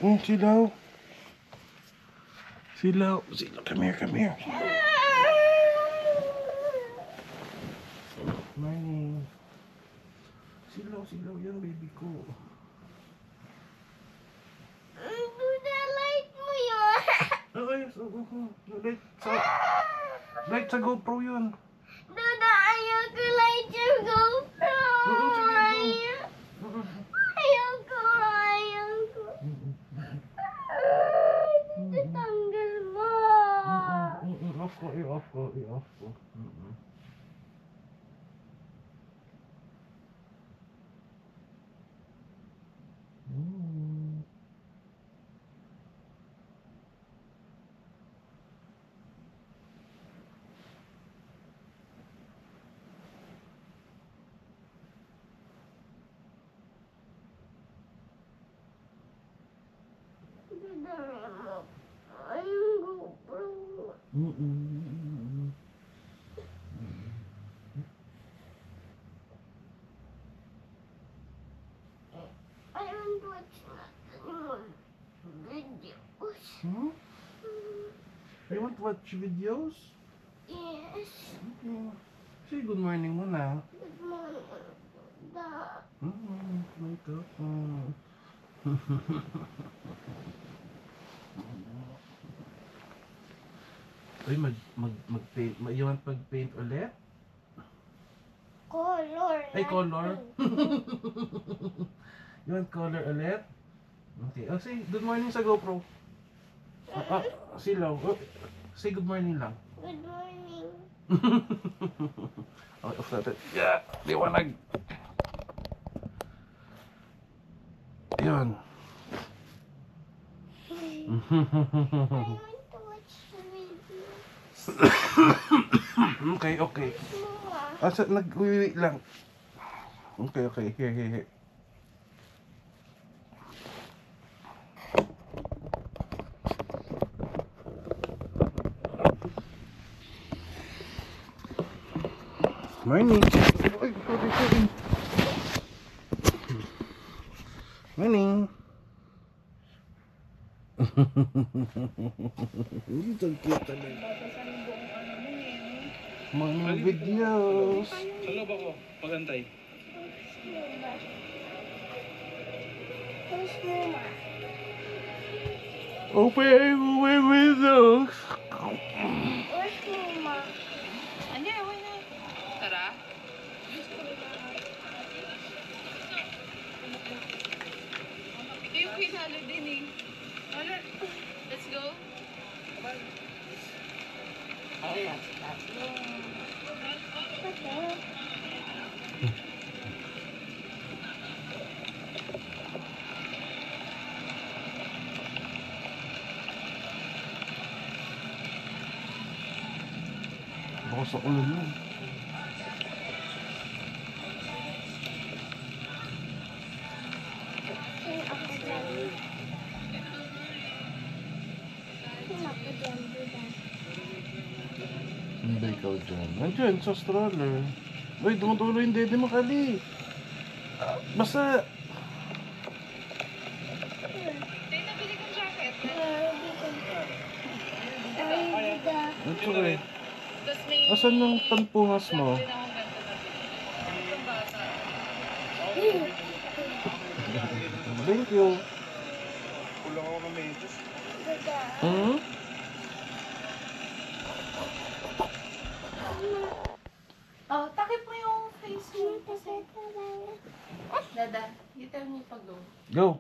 Silaw. Silaw. Come here. Morning. Silaw yan, baby ko. Light mo yun. Light sa GoPro yun. Duda, ayaw ko light yung GoPro. Ayaw ko. Tatanggal mo. I-off ko. Ayaw GoPro. I don't watch anymore videos. You want to watch videos? Yes. Okay. Say good morning muna. Good morning. Wake up. Uy, mag-paint. You want mag-paint ulit? Color. Ay, color. You want color ulit? Okay. Oh, say good morning sa GoPro. Silaw. Oh, say good morning lang. Good morning. Okay, off natin. Yeah, liwanag. Yun. I want to watch the video. Okay. Mama. Asa, nag-uwi lang. Okay. Here. Morning. Ay, sorry. Morning. Ito cute talaga. Mga videos. Salo ba ko? Pagantay. Where's Mama? Open windows. Where's Mama? Hindi, away na. Tara. Ito yung pinalo din eh. Wala. Let's go. Baka sa ulo mo. Sino ako dyan? Duda? Hindi ikaw dyan. Nandiyan sa stroller. Uy, dumudulo yung dede mo, Kali. Basta. Tay, nabili kong jacket. Ay, Duda. Ito eh. Tapos may... Asan yung tampungas mo? Din akong ganito na din. Itong bata. Thank you. Kulang ako ng medyas. Duda. Oh, takip mo yung face mo kasi. Dada, you tell me pag go. Go.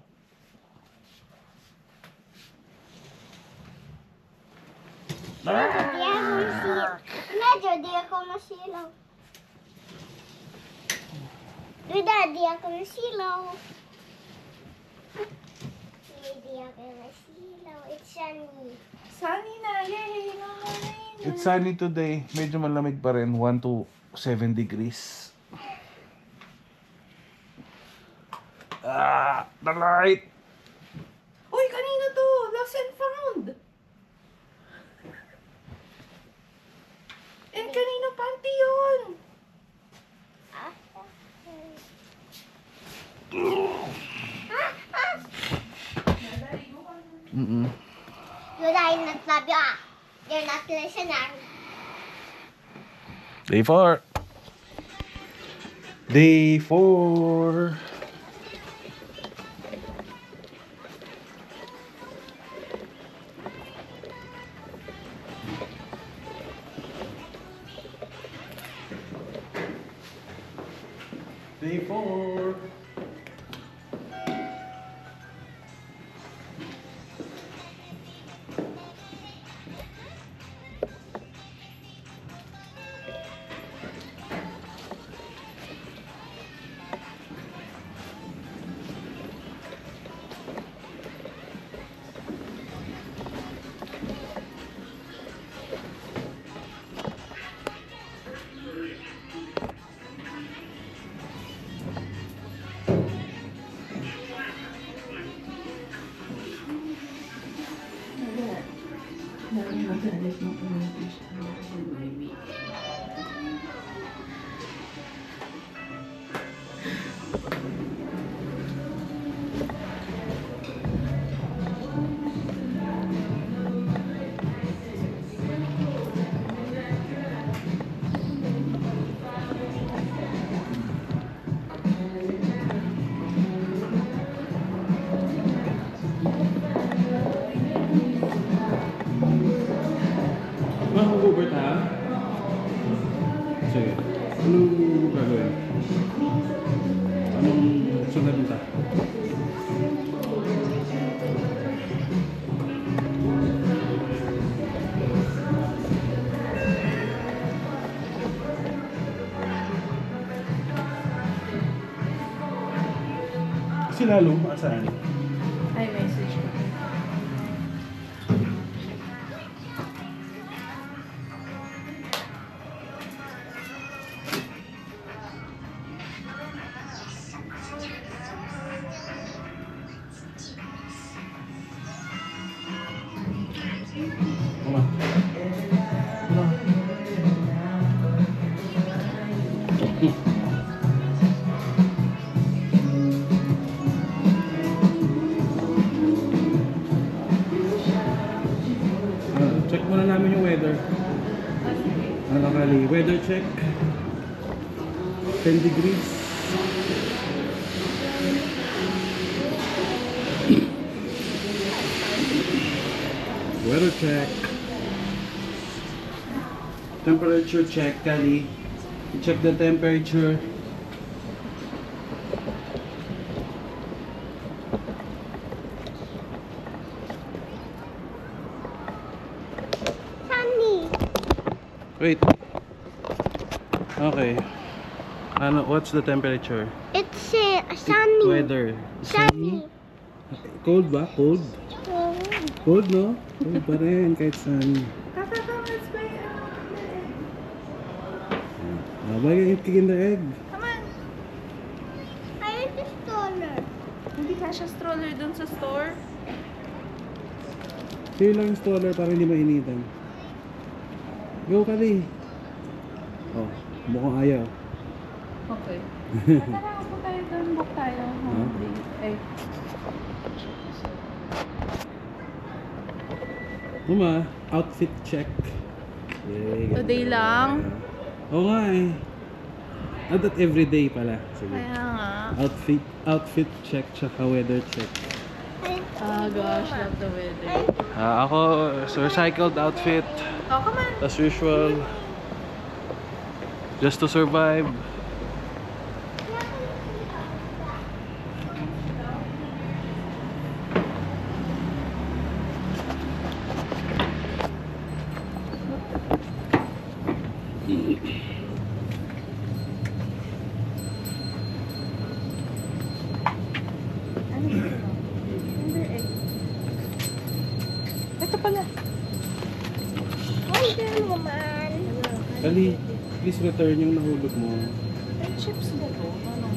Di ako masilaw. Duda, di ako masilaw. Di ako masilaw. It's sunny. Sunny na, yay! It's sunny today. Medyo malamig pa rin. 1 to 7 degrees. The light. Uy, kanina to! Lost and found! And kanina panty yun! Nadali mo Mm-mm. You're not listening. Day 4. Day 4. Day 4. Mag-Uber tayo? Sige. Anong gagawin? Anong sunod nita? Si Lalo, saan? Ay, message ko. Mama. Check muna namin yung weather. Ano kali? Weather check. 10 degrees. Weather check. Temperature check, Kali. Check the temperature. Sunny. Wait. Okay. Ano, what's the temperature? It's sunny. Weather. Sunny. Cold ba? Cold? Cold, no? Cold pa rin kahit sunny. Kakakamas ba yung Bagay yung kinder egg. Come on. I like the stroller. Hindi ka siya stroller dun sa store. Sa'yo lang yung stroller para hindi mainitan. Go, Kali. Oh, mukhang ayaw. Okay. Tara, po tayo doon. Book tayo. Ay. Mama, outfit check. Yay, ganda. Today lang? Oo nga eh. At everyday pala. Sige. Kaya nga. Outfit check tsaka weather check. Oh gosh, love the weather. Ako, recycled outfit. Oh, come on. As usual. Just to survive. Ano ito? Kinder egg. Ito pala. Ay, naman. Kali, please return yung nahulog mo. Ay, chips ba to? Anong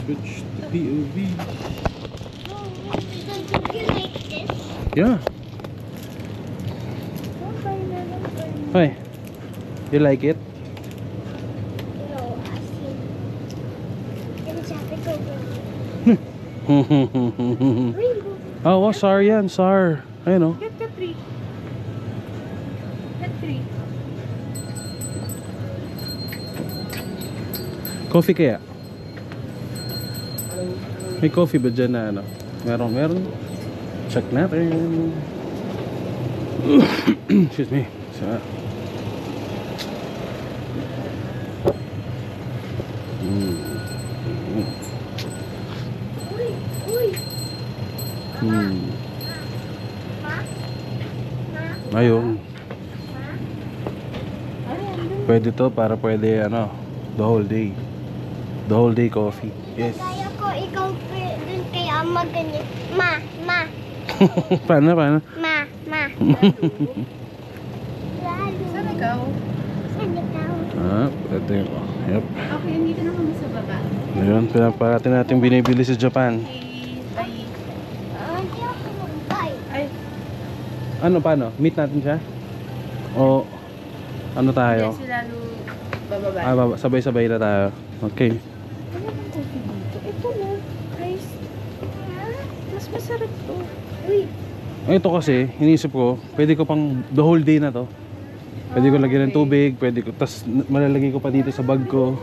Switch to POV. Don't you like this? Yeah. Hi. You like it? No, I see. Oh, SAR yan, SAR. Ayun oh. Get the 3. Get 3. Coffee kaya? May coffee ba dyan na ano? Meron. Check natin. Excuse me. So, ayun. Pwede to para pwede ano, the whole day. The whole day coffee. Yes. Kaya ko ikaw dun kay ama ganyan. Ma. Paano? Ma. Saan ikaw? Saan ikaw? Ito yung, yep. Okay, andito na kami sa baba. Ayun, pinaparating natin binibili sa Japan. Okay, bye. Hindi ako magbay. Ay, Ano, paano? Meet natin siya? O, ano tayo? hindi sila bababa. Sabay-sabay na tayo. Okay. Ano bang coffee dito? Ito na, guys. Mas masarap to. Uy. Ito kasi, inisip ko, pwede ko pang the whole day na to. Pwede ko lagyan ng tubig, pwede ko, tas malalagay ko pa dito sa bag ko.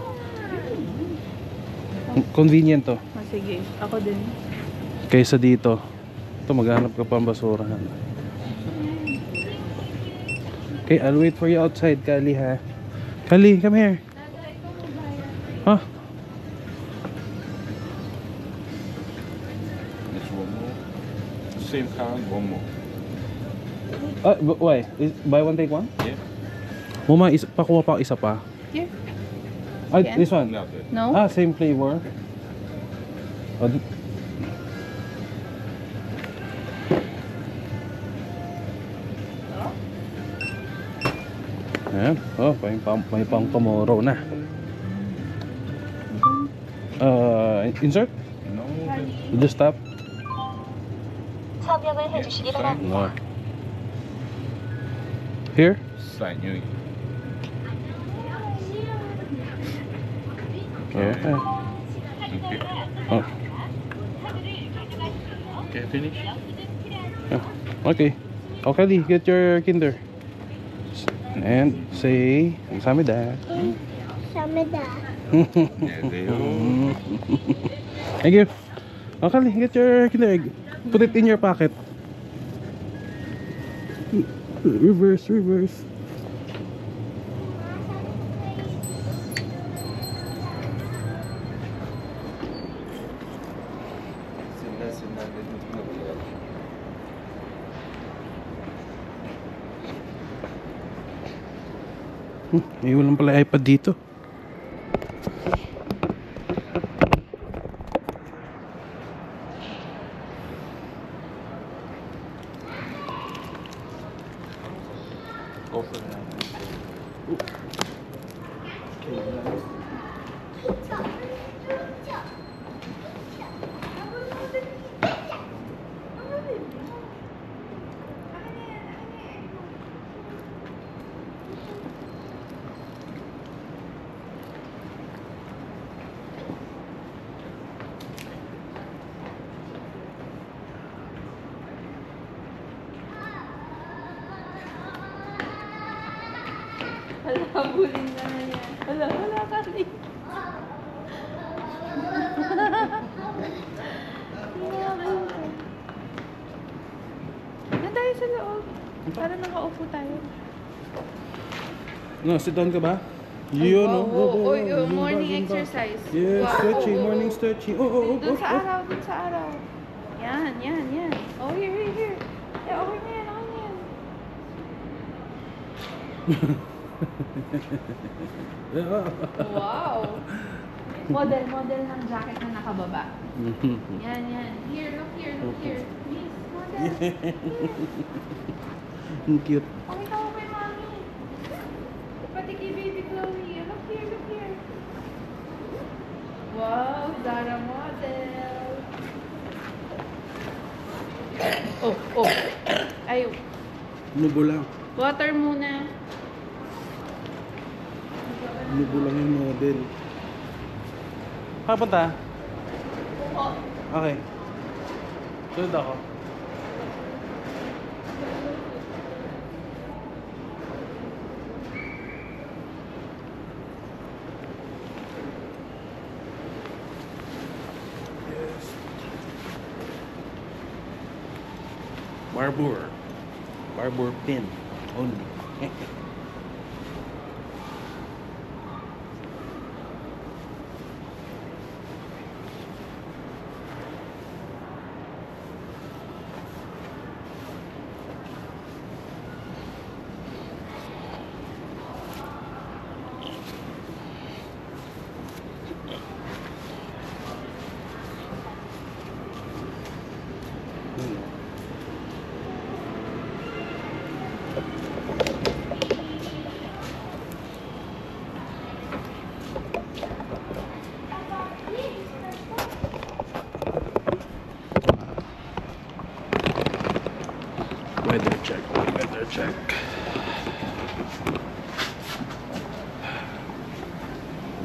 Convenient to. Sige, ako din. Kaysa dito. Ito, maghanap ka pa ang basurahan. Okay, I'll wait for you outside, Kali, ha? Kali, come here. Huh? It's one more. Same kind, one more. Why? Buy one, take one? Yeah. Mama, pakuha pa isa pa. Here. Ay, this one. Not good. No? Same flavor. Ayan. Oh, may pang tomorrow na. Insert? No. Just stop. 섭외를 해주시기 바랍니다. No. Here? Sign you. Yeah. Okay. Oh. Okay, finish. Okay. Okay, Lee, get your Kinder. And say, 감사합니다. 쌈에다. Yeah, they all. Thank you. Okay, Lee, get your Kinder egg. Put it in your pocket. Reverse. May walang pala iPad dito. Go for it. Hala, habulin na na yan. Hala, Kali. Doon tayo sa loob. Para nakaupo tayo. No, sit down ka ba? Yun, oh. Morning exercise. Yes, Wow. stretching, morning stretching. Doon sa araw, doon sa araw. Yan. Oh, here. Yeah, okay na yan. Wow. Model ng jacket na nakababa. Yan. Here, look here. Miss, model. Cute. Pakita mo kay mami. Pati kay baby Chloe. Look here. Wow, Zara model. Oh. Ayaw. Nubo lang. Water muna. Nubo lang yung model. Papunta? Oh, Okay. Sunod ako. Yes. Barbour. Barbour pin only. Weather check, weather check.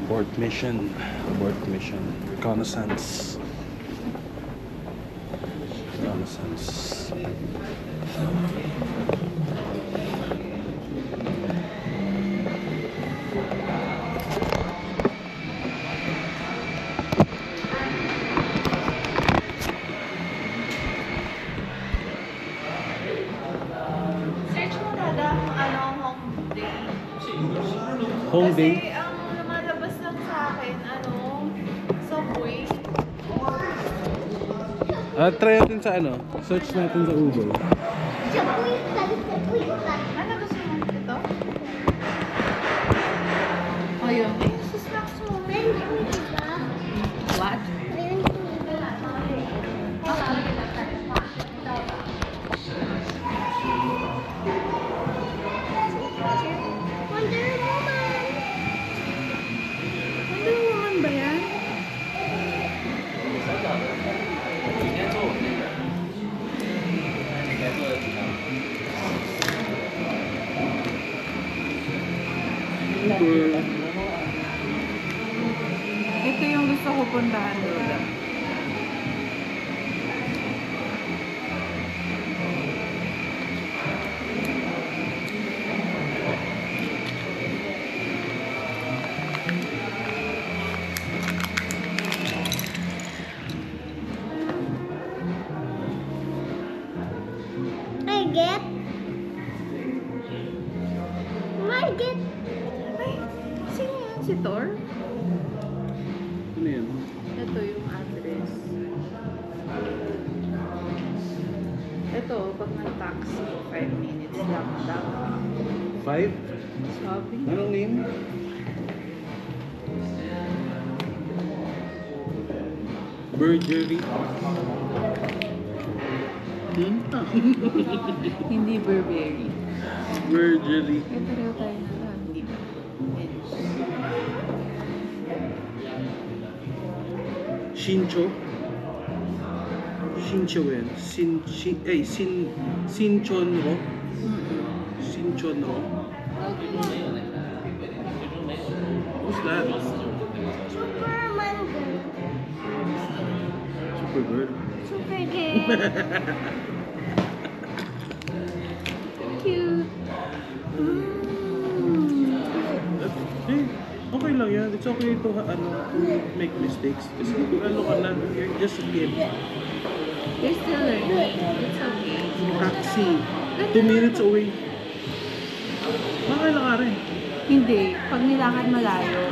Abort mission, reconnaissance. Reconnaissance. Search mo na lang ano, home day. Home Kasi day. ang lumalabas lang sa akin, ano, Subway. Try natin sa ano, search natin sa Uber. Ano gusto mo? Ito? O yun. Eh, sa snacks mo. What? Wonder Woman. Wonder Woman ba yan? Ito yung gusto ko puntahan doon. I get. I get. Ay, sino yan? Si Thor? Ano yan? Ito yung address. Ito, pag nag-taxi, 5 minutes lang dapat. 5? Sabi. Anong name? Burgery. Hindi Burberry. Burgery. Eh, pareho tayo na lang. Hindi ba? Shincho. Shincho yan. Sinchonro. Sinchonro. Who's that? Superman girl. Supergirl. Super girl. Cute. Eh, okay lang yan. It's okay to make mistakes. Kasi ano ka na, you're just a kid. You're still learning. It's okay. Taxi. 2 minutes away. Makakailan ka rin. Hindi. Pag nilakad malayo.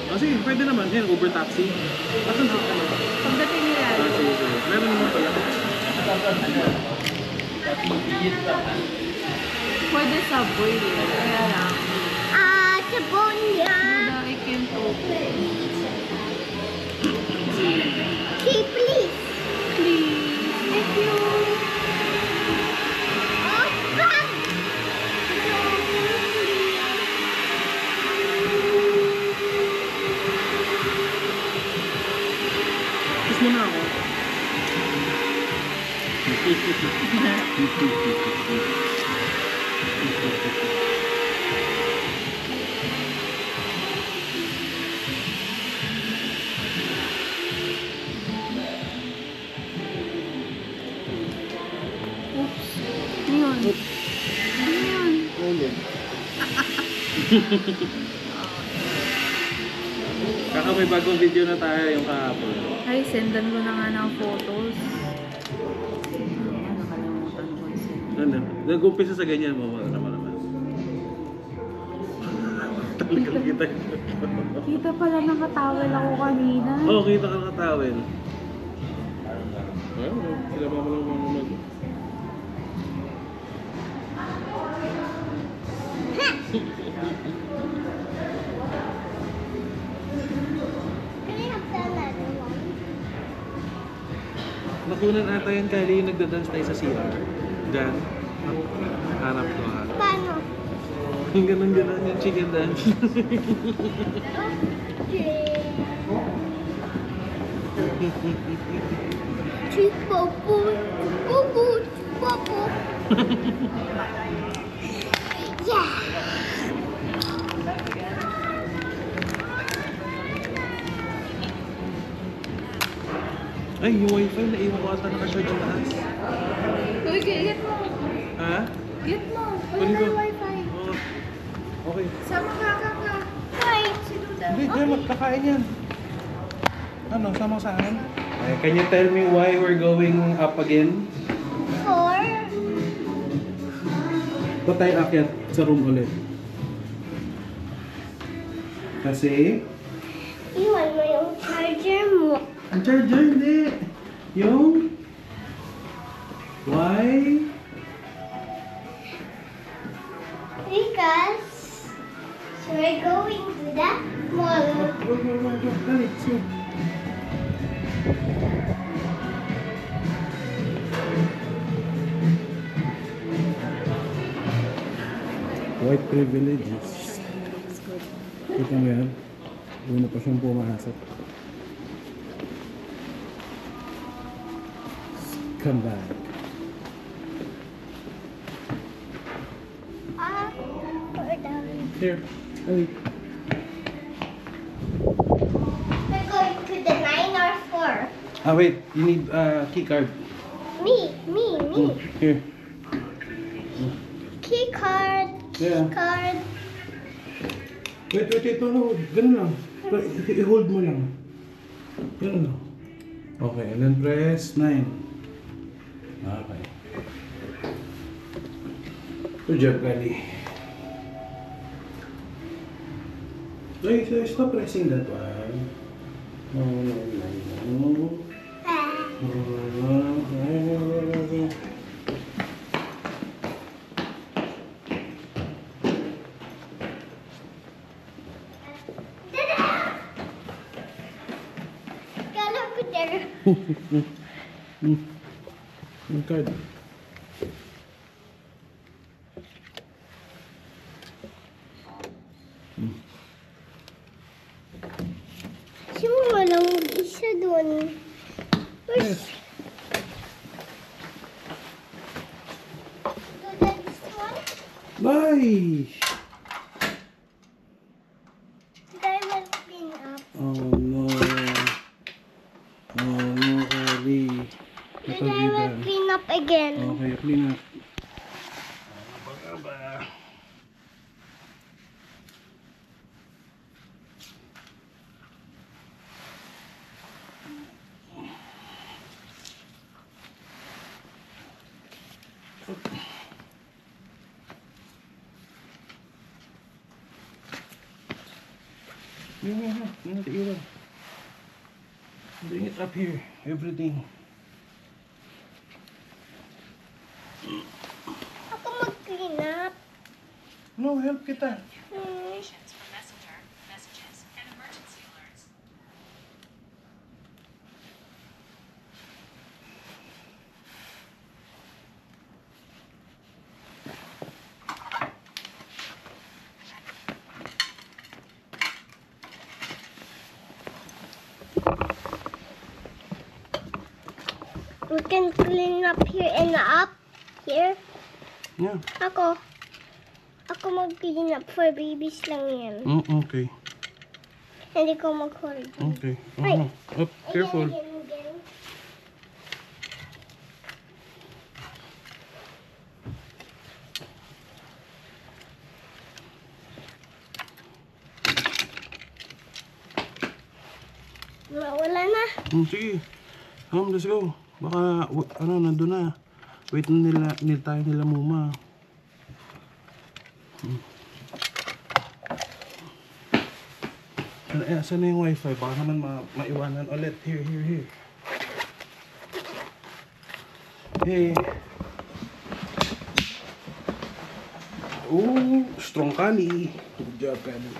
Kasi pwede naman. Yan, Uber taxi. Asan sa ano? Pagdating nilayo. Sige, sige. Meron naman pala. Pwede Subway eh. Kaya lang. Sabonya. Wala, I can't open. Okay, please. Please. Thank you. Oh, God. Kiss mo na ako. Kaka may bagong video na tayo yung kahapon. Ay, sendan ko na nga ng photos. Nakalimutan ko i-send. Ano? Nag-umpisa sa ganyan mo naman. Talagang kita. Kita pala nakatawel ako kanina. Oo, kita ka nakatawel. Sila mo lang mga Can I have another one? Nakunan ata yan kaya yung nagdadance tayo sa CR. Diyan. Hanap ko ha. Paano? Yung ganun yung chicken dance. Chipopo, chipopo, chipopo. Yeah. Ay, yung wifi na iwan ko ata nakashow sa taas. Uy, get mo. Ha? Get mo. Wala Kunin ko. tayong wifi. Oo. Okay. Sama ka. Why? Si Duda. Hindi, kaya magkakain yan. Ano, sama sa akin? Can you tell me why we're going up again? Four. Ba't tayo akyat sa room ulit? Kasi? Iwan mo yung charger mo. Ang charger, hindi. Yung? Why? Because we're going to the mall. Wag. Dali, sige. White privileges. Kita mo yan? Una pa siyang pumasok. Come back. Up or down? Here. Hey. We're going to the 9 or 4. Wait. You need key card. Me. Here. Key card. Yeah. Card. Wait. No. Ganun lang. I-hold mo lang. Ganun lang. Okay. And then press 9. Okay. Good job, Kali. Wait, stop pressing that one. No. Kala ko there. Yung card. Sino walang isa doon? Yes. Do this one? Bye! They will clean up. Oh no. Oh no, Kali. Then I will clean up again. Okay, clean up. Yeah. Iwan. Bring it up here. Everything. Ako mag-clean up. No, help kita. Notifications from Messenger, messages, and emergency alerts. We can clean up here and up. Here. Yeah. Ako mag-clean up for babies lang yan. Okay. Hindi ko mag-hold. Okay. Ay. Up, careful. Again. Wala na. Sige. Let's go. Baka, nandun na. Wait na tayo nila muma. Saan na yung wifi? Baka naman maiwanan ulit. Here. Hey. Ooh, strong Kali. Good job, Kali.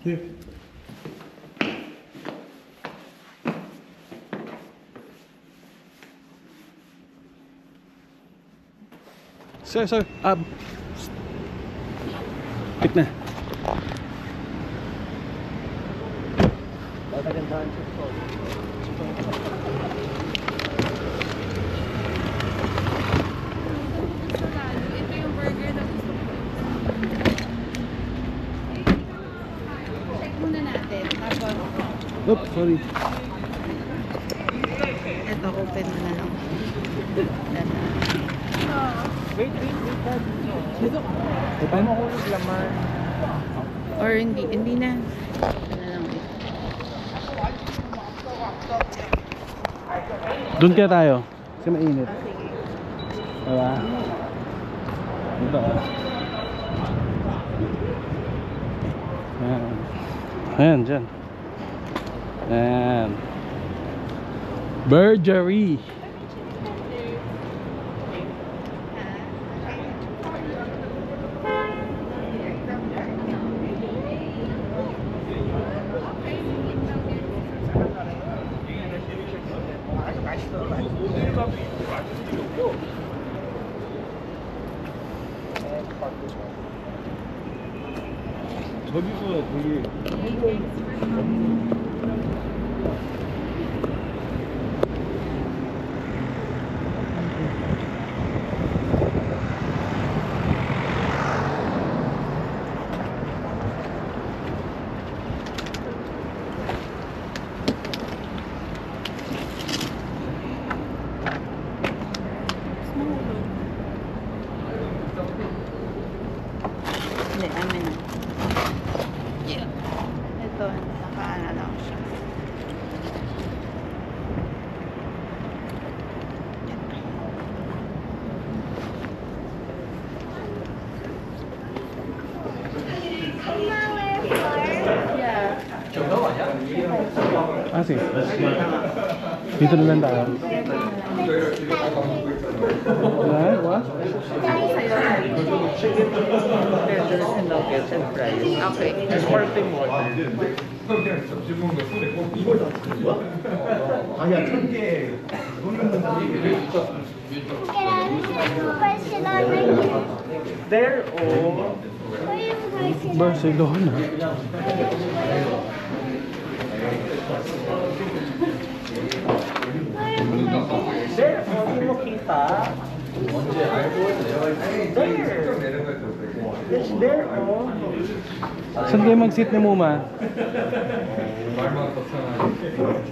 Here. Sir. Tik na. Ito yung burger na gusto ko. Check muna natin. Tapos, Oops, sorry. ito open mo na lang. Or hindi na. Ito na lang. Doon kaya tayo. Kasi mainit. Diba? Dito Ayan, dyan. Ayan. Burgery. 저기서 되게 Hindi, amin na. Ito, nakaana lang siya. Yeah. Sige. Dito na lang tayo. What? Okay. There, oh. Barcelona. There, hindi mo kita. There. It's there, oh. Saan kayo mag-sit ni Muma?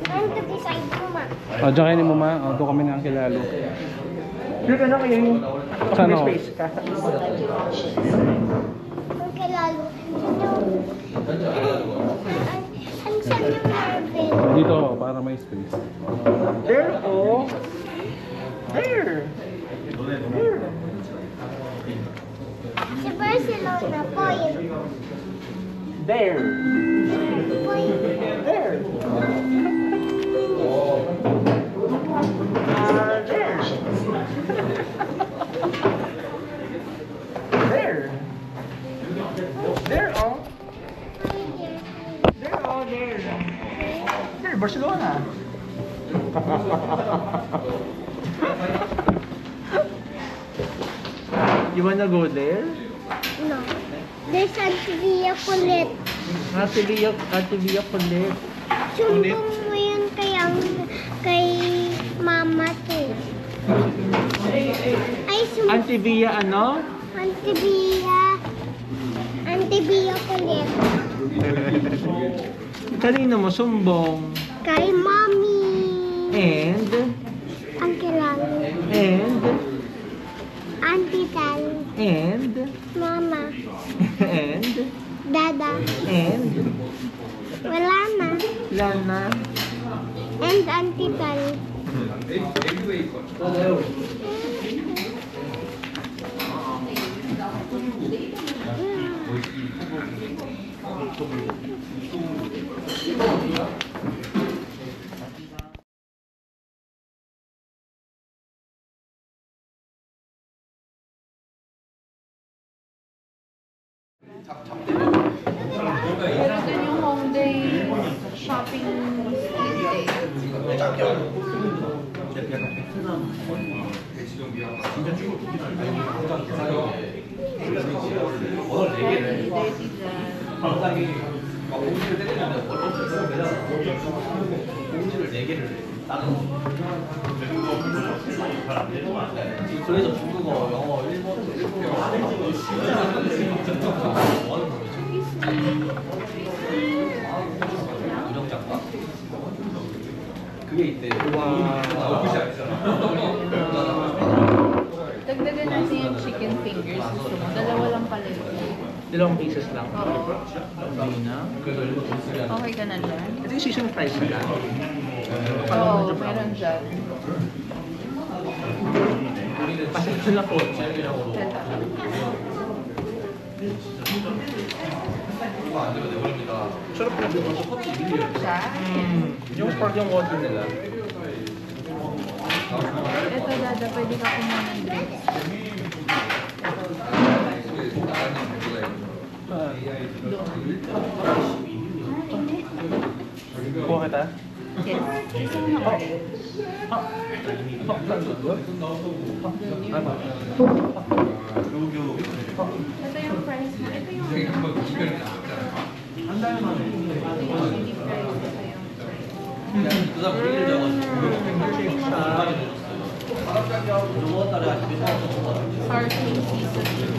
I'm to decide ko, ma. Diyan kayo ni Muma. Doon kami ng kilalo. Look, ano kayo yung Saan ako? space ka? Ang kilalo. Ang saan yung Marvin? Dito ako, para may space. There, oh. There. There. Si Barcelona po yun. There. Po yun. There. There. There. There, oh. There, oh, there. There, Barcelona. You wanna go there? No. There's Antivia Colette. Antivia Colette. Sumbong mo yun kay mama to. Ay, sumbong. Antivia ano? Antivia Colette. Kanino mo sumbong? Kay mommy. And Ang Pero dun yung home day shopping day. Dirty dyan. Dagdagan natin yung chicken fingers. Gusto mo? Dalawa lang pala yun. 2 pieces lang. Oo. Hindi na. Okay ka na dyan? Ito yung season price nila. Oo, meron dyan. Pasensya na po. Teta. Sarap na dito. Siya? Yung pork yung water nila. Ito, Dada, pwede ka kumuha ng drinks. Kuha kita? Yes. Gusto mo na Oreo? Ito yung price mo. Ito yung chili fries. Ito yung sour cream seasoning.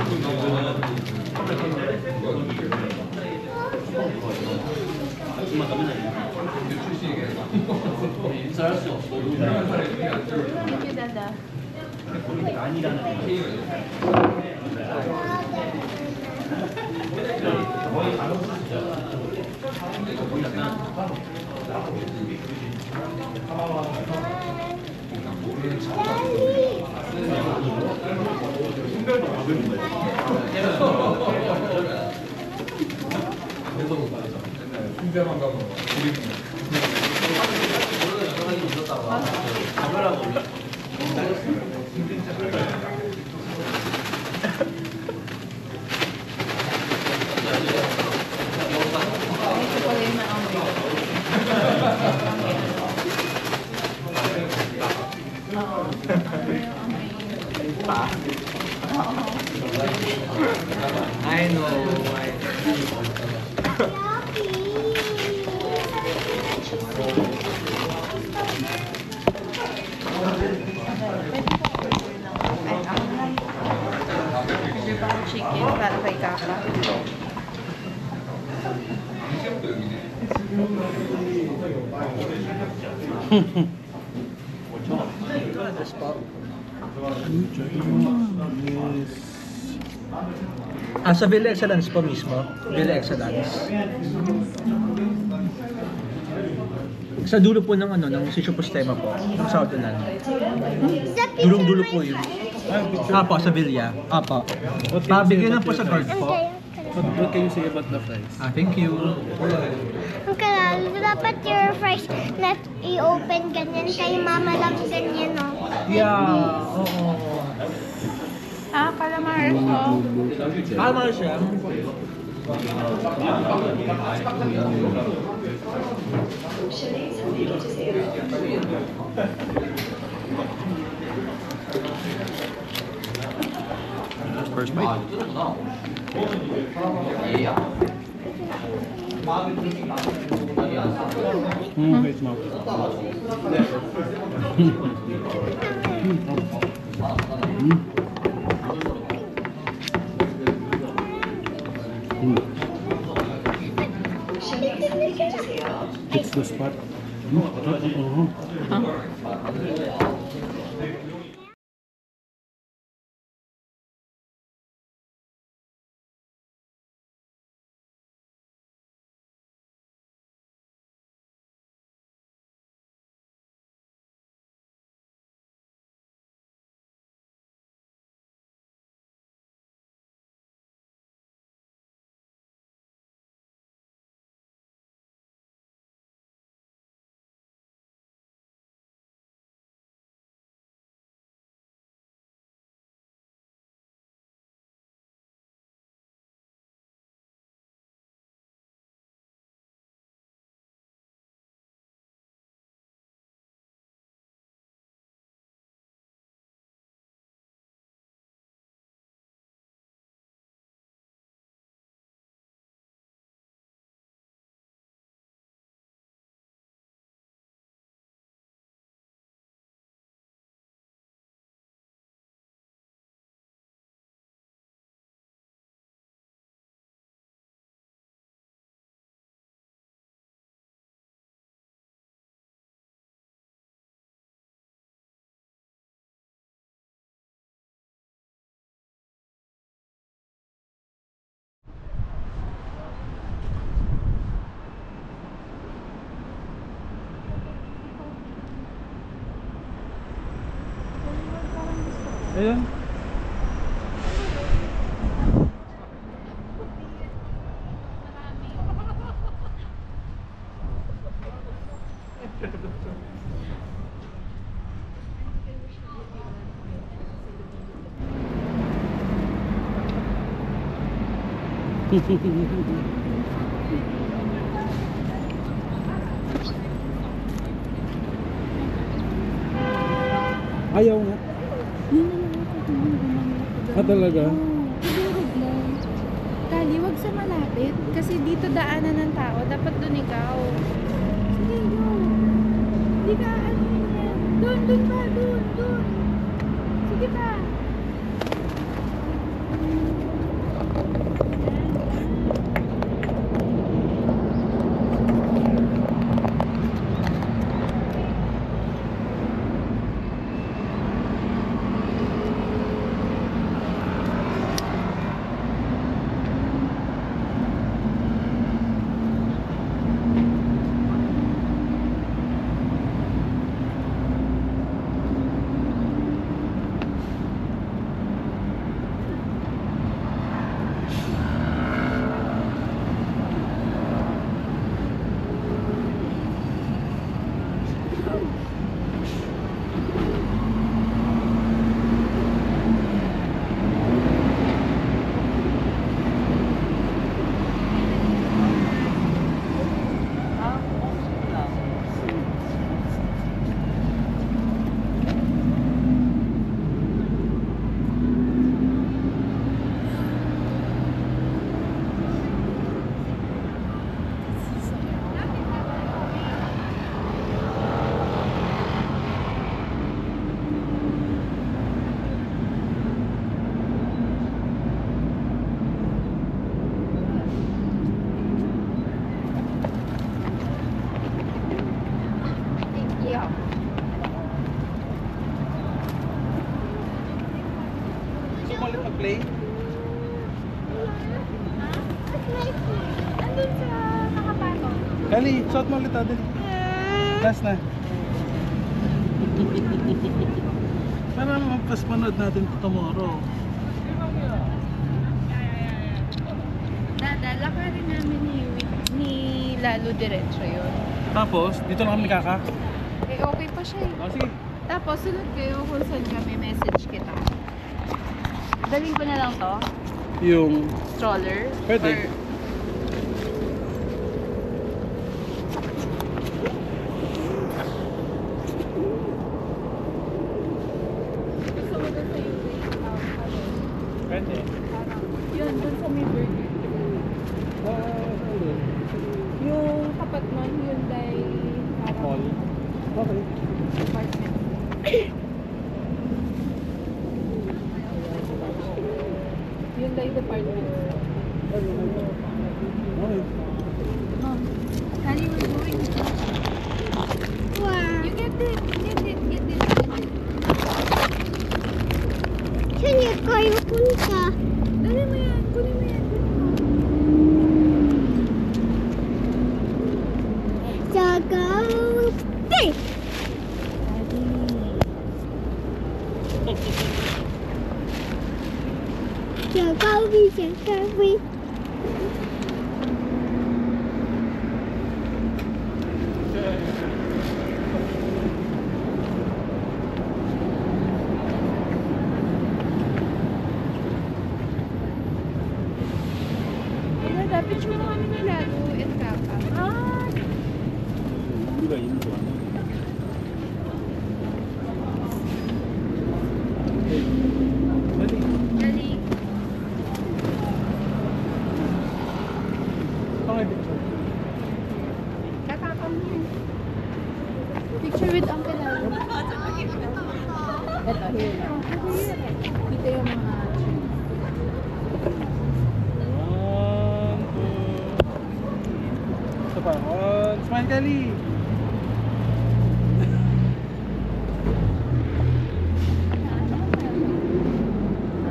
Thank you, Dada. Ito pala yung na-amoy. Oo. Pa? I know. Order pa ang chicken para kay Kaka. Sa Villa Excellence po mismo. Villa Excellence. Sa dulo po ng ng Sitio Postema po, ng Southland. Dulong-dulo po yun. Apo, sa Villa. Apo. Pabigyan na po sa card po. What can you say about the fries? Thank you. Uncle Al, dapat your fries not i-open ganyan. Kay mama lang ganyan, no? Yeah, oo. Calamari po. Tama siya. First bite. Wait, mom. It's the spot. Ayun. Ayaw nga. Ah, talaga? Kali, wag sa malapit. Kasi dito daanan ng tao. Dapat doon ikaw. Sige, yun. Hindi ka, ano yan. Doon pa, doon. Sige pa. Gusto mo ulit mag-play? Andun sa nakapatong. Kali, suot mo ulit dali. Last na. Para mas manood natin tomorrow. Dadala ka rin namin ni Lalo diretso yun. Tapos, dito lang kami kaka. Eh, okay pa siya eh. Oh, sige. Tapos, sunod kayo kung saan kami, message kita. Dalhin ko na lang to? Yung Stroller? Pwede. Or- Gusto mo dun sa pwede. Yun, dun sa may burger. Yung tapat nun, Hyundai Mall. Okay. apartment. Hyundai department. Okay. Mom, Kali, we're going. Wow. You get it, get it, get it. Saan niya kayo punta? Dali mo yan, kunin mo yan. Sagawin! Sagawin. Wala, dapat siya mo kami ni Lalo and Kaka. Ah! 우리가 있는 거 아니야? Dali. Okay, picture. Kakaka mo yan. Picture with Uncle Lalo. Ito, here lang. Dito yung mga... One, two. Ito pa. One. Smile, Kali.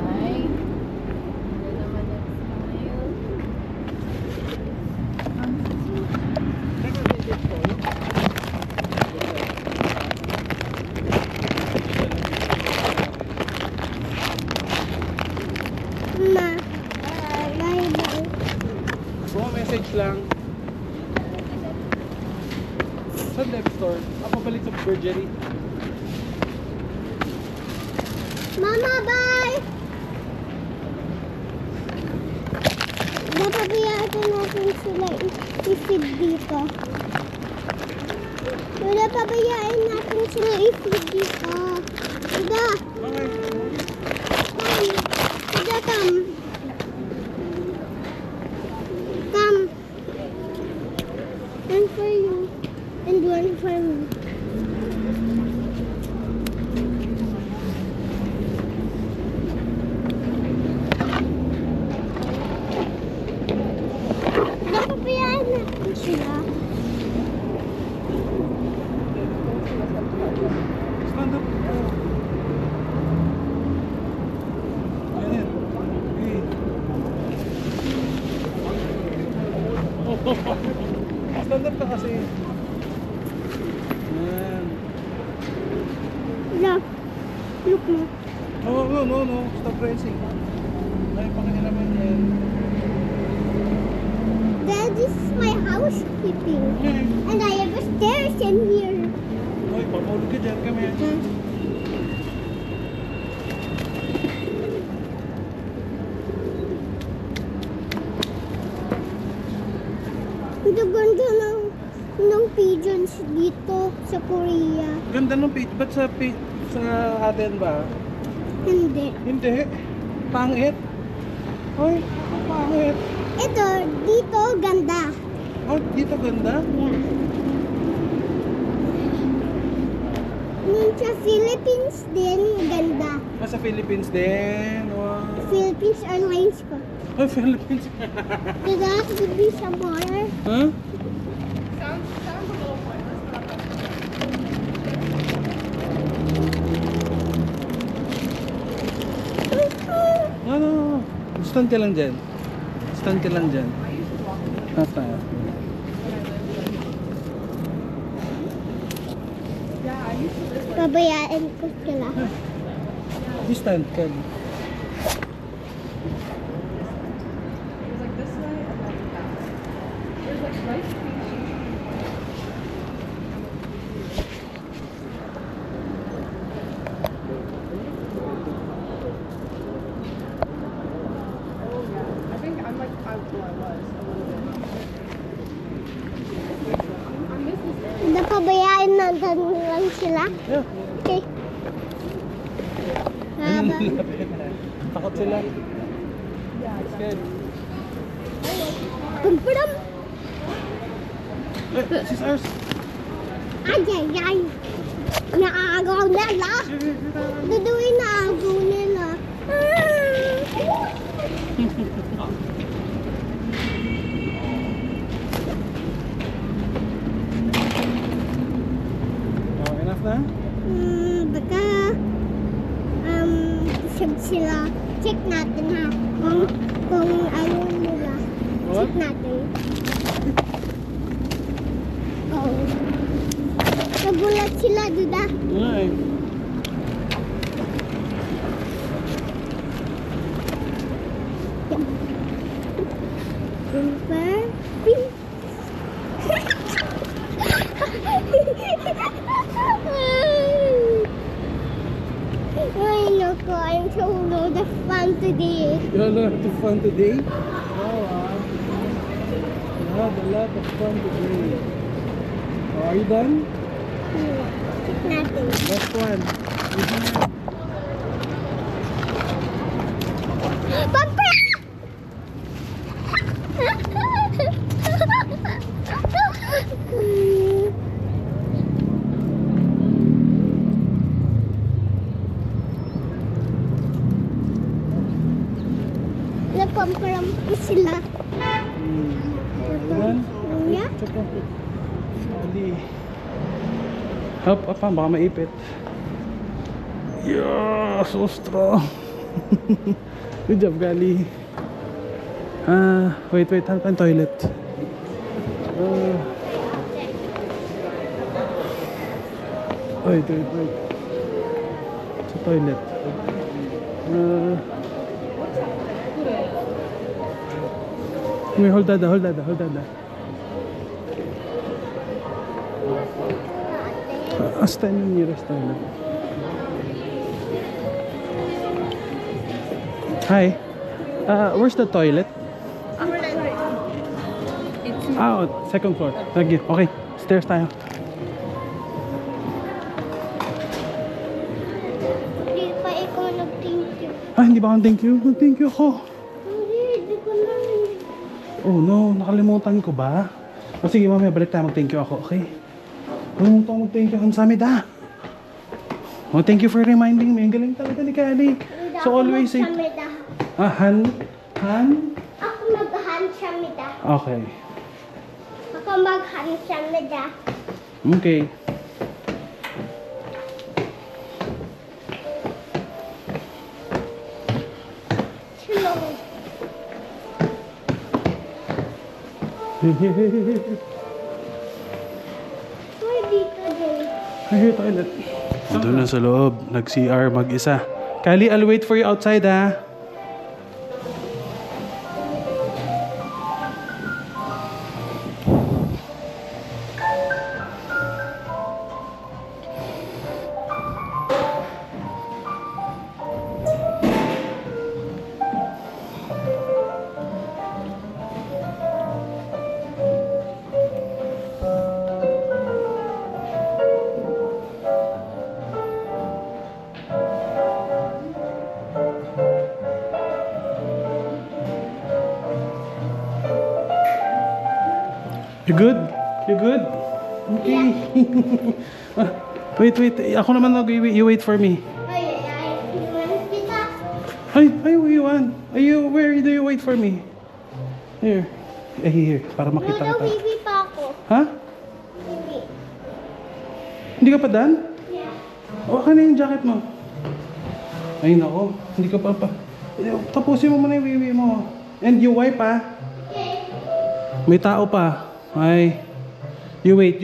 Hi. Ito naman yung smile. Relax lang. Sa left store. Ako balik sa Burgery. Mama, bye! Napabayaan natin sila i-feed dito. Napabayaan natin sila i-feed dito. Ida! Okay. Ida, come. Come. And for you. And one for me. Napabayaan natin sila. Stand up. Yan yan. Okay. Stand up ka kasi. Yan. Look. Look mo. No. Stop pressing. Ay, pakialaman yan. Dad, this is my housekeeping. And I have a stairs in here. Ay, papulog ka dyan. Kami yan. Ang ganda ng pigeons dito sa Korea. Ganda ng page. Ba't sa atin ba? Hindi. Hindi. Pangit. Ay, pangit. Ito, dito ganda. Oh, dito ganda. Yeah. Nung sa Philippines din, ganda. Sa Philippines din. Wow. Philippines Airlines ko. Oh, Philippines. Diba, could be some more. Huh? No. Stand ka lang dyan. Stand ka lang dyan. Hata. Pabayaan ko sila. Stand ka. Napabayaan natin lang sila. Yeah. Okay. Haba. Takot sila. Scared. Pumpuram. Sis Ars. Ay. Naagaw nila. Duduin na agaw nila. Oh, enough na? Baka sab sila. Check natin ha. Kung ano nila. What? Check natin. Oh. Nagulat sila, duda. Ay. Super. Pink. Ay, naku, I'm so load of fun today. You had a lot of fun today? Wow. You had a lot of fun today. Oh, are you done? Check natin. Last one. Papa! Napamparam ko sila. Ayan. Yeah? Tsaka. Ali. Up, baka maipit. Yeah, so strong. Good job, Gali. Wait, hanap ang toilet. Wait. Sa toilet. Come here, hold that. Stand in the nearest toilet. Hi. Where's the toilet? Second floor. Thank you. Okay, stairs tayo. Hindi pa ikaw nag-thank you. Hindi ba akong thank you? Thank you ako. Hindi ko na. Oh no, nakalimutan ko ba? Sige, mamaya balik tayo mag-thank you ako, okay? Nakalimutan ko mag-thank you. Ang sami da. Oh, thank you for reminding me. Ang galing talaga ni Kali. So always say... Han? Ako mag-han siya mida. Okay. Ako mag-han siya mida. Okay. Chilong. Uy, dito din. Ay, toilet. Doon na sa loob. Nag-CR mag-isa. Kali, I'll wait for you outside, ha? You good? You good? Okay. Wait. Ako naman you wait for me. Ay, iwan kita. Ay, you want? Where do you wait for me? Here. Here. Para makita Wala, kita. baby pa ako. Ha? Hindi. Hindi ka pa done? Yeah. O, na yung jacket mo. Ay, nako. Hindi ka pa. Tapusin mo muna yung wiwi mo. And you wipe, ha? Okay. May tao pa. Ay. You wait.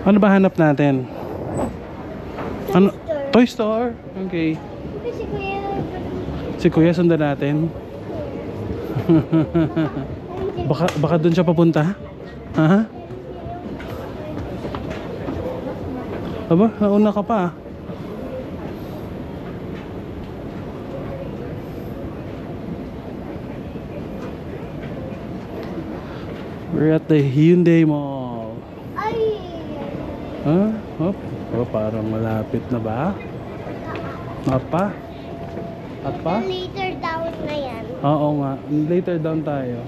Ano ba hanap natin? Ano? Toy store? Okay. Kasi kuya, Si Kuya sundan natin. Baka doon siya papunta? Ha? Aba, nauna ka pa. We're at the Hyundai Mall. ay, Huh? Parang malapit na ba? Apa? later down na yan. Oo nga. Later down tayo.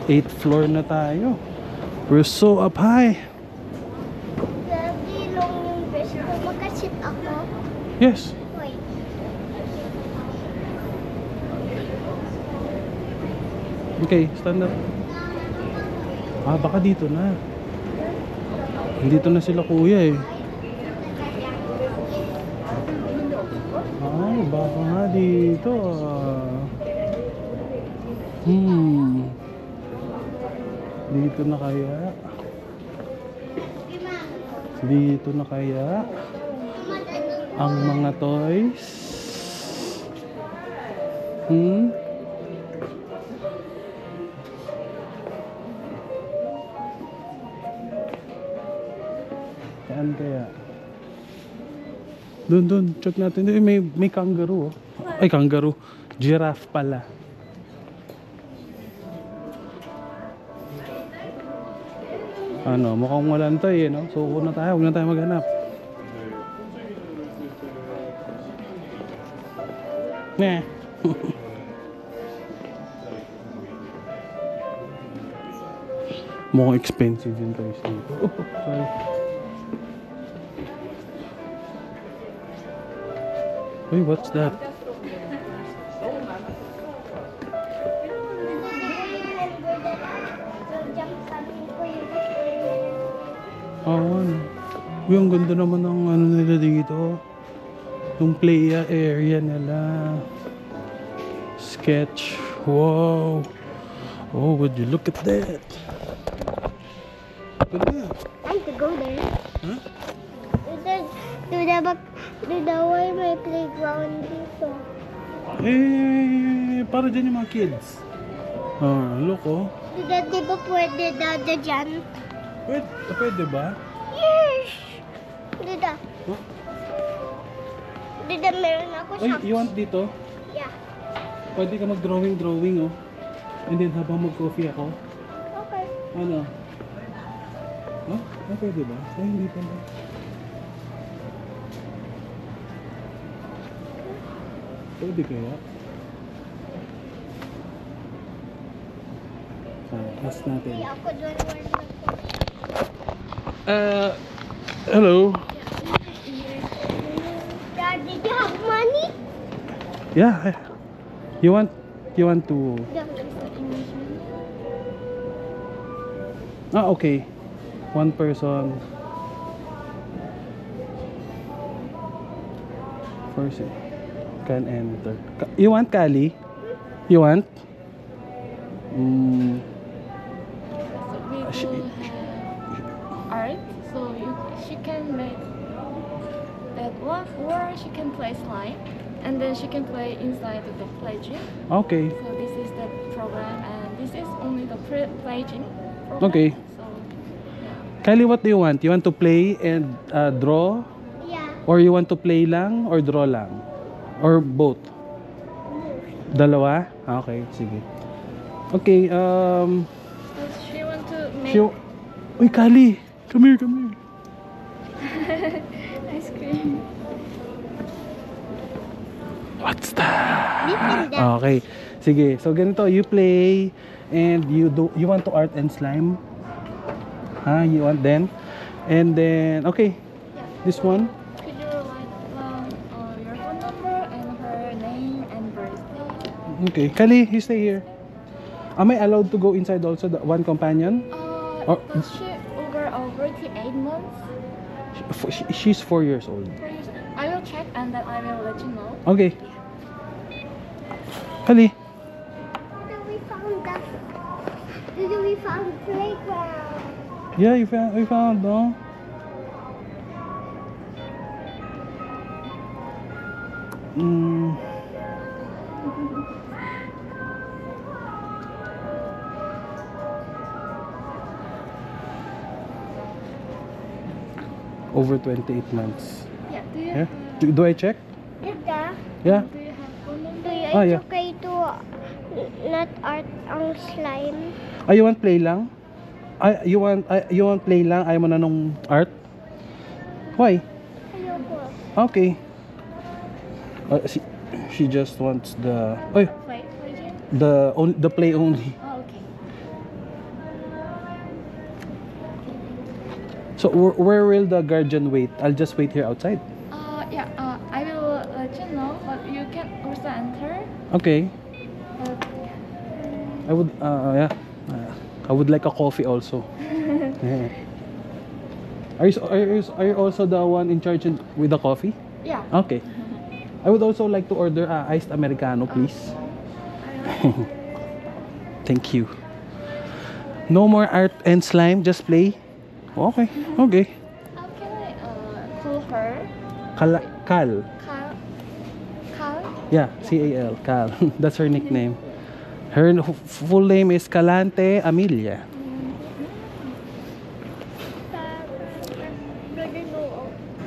8th floor na tayo. We're so up high. Lagi long yung dress ko. Makasit ako. Yes. Wait. Okay, stand up. Baka dito na. Dito na sila kuya eh. Ay, baka nga dito Dito na kaya? Dito na kaya? Ang mga toys? Saan kaya? Doon, check natin. May kangaroo. Ay, kangaroo. Giraffe pala. Ano, mukhang walang toy eh, no? Suko na tayo, huwag na tayo maghanap. Nah. Mukhang expensive yung toys dito. Sorry. Uy, what's that? Ano? Uy, ang ganda naman ng ano nila dito. Yung play area nila. sketch. Whoa. Oh, would you look at that? Ganda. I have to go there. Huh? Do the way may playground dito. Eh, para dyan yung mga kids. Oh, look oh. Di ba pwede dada dyan? Pwede ba? Yes! Dida. Huh? Dida, meron ako Oy, socks. you want dito? Yeah. Pwede ka mag-drawing oh. And then habang mag-coffee ako. Okay. Ano? Huh? Ah, pwede ba? Ay, hindi pa ba? Pwede kaya? Ask natin. Kaya ako doon where Hello? Dad, did you have money? Yeah. You want to... Ah, okay. One person. Person can enter. You want, Kali? You want? So we will have art, so she can make that one, or she can play slime, and then she can play inside of the playground. Okay. So this is the program, and this is only the playground program. Okay. So Kali, what do you want? You want to play and draw? Yeah. Or you want to play lang or draw lang? Or both? Dalawa? Ah, okay, sige. Okay, so she want to make Uy, Kali! Come here. ice cream. What's that? Listen that. Okay. Sige. So ganito, you play and you want to art and slime? You want then? And then okay. This one? Could you write down your phone number and her name and birthday? Okay. Kali, you stay here. Am I allowed to go inside also, the one companion? Or- Is she over 8 months? She's 4 years old. I will check and then I will let you know. Okay. Kali. We found playground. Yeah, we found, no? Over 28 months. Yeah, do you Yeah? have, Do I check? Dida, Yeah. do you have phone do number? you, Ah, it's yeah. okay to not art ang slime? You want play lang? You want play lang? Ayaw mo na nung art? Why? Ayoko. Okay. She just wants the Wait, Jane. the play only. Oh, okay. So where will the guardian wait? I'll just wait here outside. Yeah, I will let you know, but you can also enter. Okay. But I would yeah. I would like a coffee also. Yeah. Are you also the one in charge with the coffee? yeah, Okay. I would also like to order iced americano, please. Thank you. No more art and slime, just play. Okay. Okay. how can I call her? Cal. Cal? Yeah, Cal. Cal. That's her nickname. Her full name is Calante Amelia.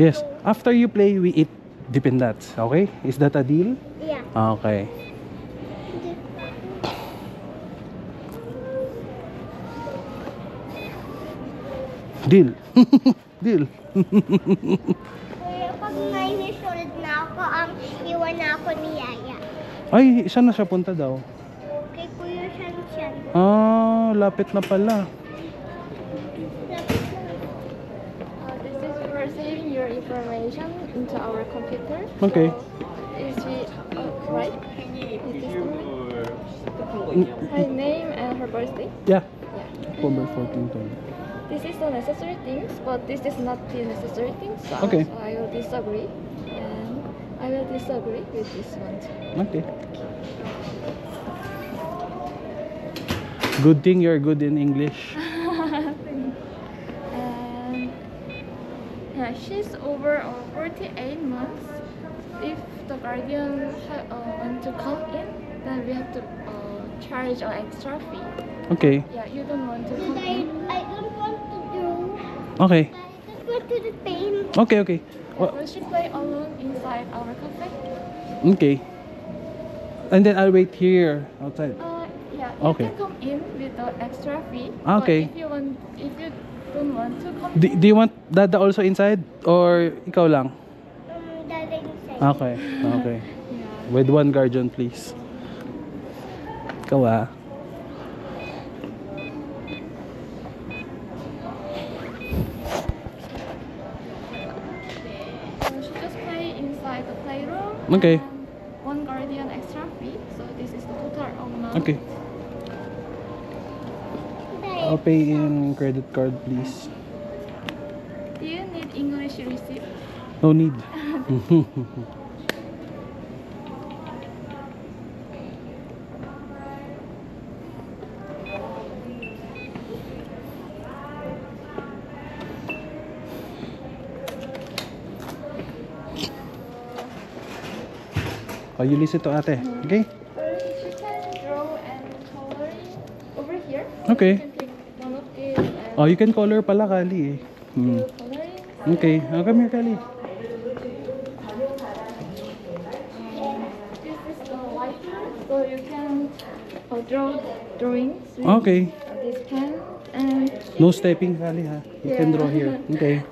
Yes. After you play, we eat Dippin' Dots. Okay? Is that a deal? Yeah. Okay. Deal. Deal. Kuya, pag 9 years old na ako, iwan na ako ni Yaya. Ay, saan na siya punta daw? Kay Kuya Shanshan. Lapit na pala. This is for saving your information into our computer. Okay. So, is she right? Is this correct? Her name and her birthday? Yeah. Yeah. October 14th. This is the necessary things, but this is not the necessary things. So Okay. so I will disagree, and I will disagree with this one too. Okay. Good thing you're good in English. And yeah, she's over 48 months. If the guardian want to come in, then we have to charge an extra fee. Okay. Yeah, you don't want to come I, in. I don't want to do. Okay. I just want to do paint. Okay, okay. Yeah, will she play alone inside our cafe? Okay. And then I'll wait here outside. Yeah, you Okay. can come in with the extra fee. Okay. But if you don't want to come Do you want Dada also inside? Or ikaw lang? Daddy inside. Okay. Okay. yeah. With one guardian, please. Ikaw ah. She just play inside the playroom. Okay. And one guardian extra fee. So this is the total amount. Okay. I'll pay in credit card, please. Do you need English receipt? No need. Oh, you listen to ate. Okay? She can draw and coloring over here. Okay. You can pick one of these and Oh, you can color pala, Kali eh. do coloring. Okay. Oh, come here, Kali. This is the whitener, so you can draw drawings with Okay. this pen. And No stepping, Kali ha. You can draw here. Okay.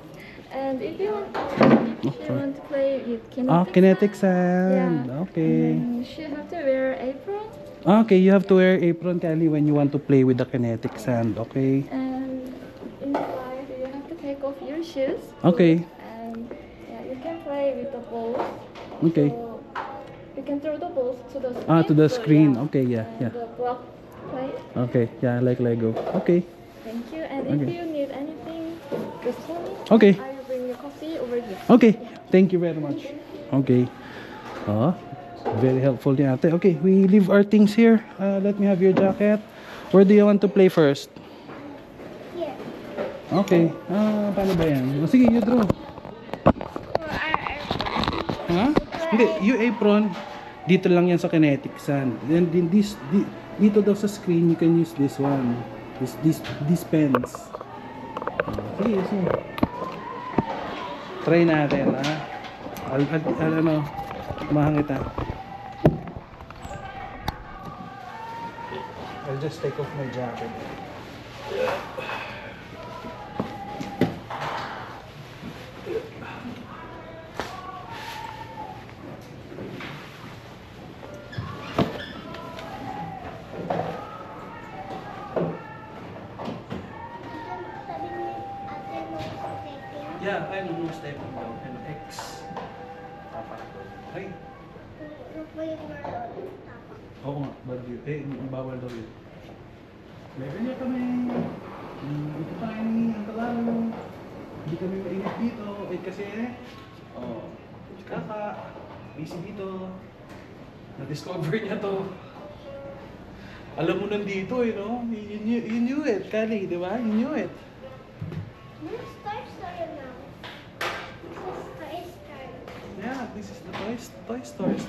And if you want to play with kinetic, Ah, kinetic sand. Yeah. Okay. she have to wear apron. Okay, you have to wear apron, Kali, when you want to play with the kinetic sand. Okay. And inside you have to take off your shoes. Okay. And yeah, you can play with the balls. Okay. So you can throw the balls to the screen. Ah, to the So, screen. yeah. Okay, yeah, And yeah. the block play. Okay, yeah, like Lego. Okay. Thank you. And Okay. if you need anything, just tell me. Okay. I will bring your coffee over here. Okay. Thank you very much. Okay. Oh, very helpful ni ate. Okay, we leave our things here. Let me have your jacket. Where do you want to play first? Here. Okay. Paano ba yan? Oh, sige, you draw. Ha? Hindi, you apron. Dito lang yan sa kinetic sand. Then dito daw sa screen, you can use this one. This pens. Sige, sige. Try natin, ha? Ano, mahang kita. I'll just take off my jacket. Sabi ni ate mo stepping. Yeah, I know, stepping down. And X. Tapak ko. Ay, Rupo yung meron. Tapak. oo nga, bawal daw yun. Meron niya kami. Ito tayo ang kalaro. Hindi kami mainit dito. Kasi, kaka, busy dito. Na-discover niya to. Alam mo nandito no? You knew it, Kali, di ba? You knew it. Where's Toy Story now? This is Toy Story. Yeah, this is the Toy Story.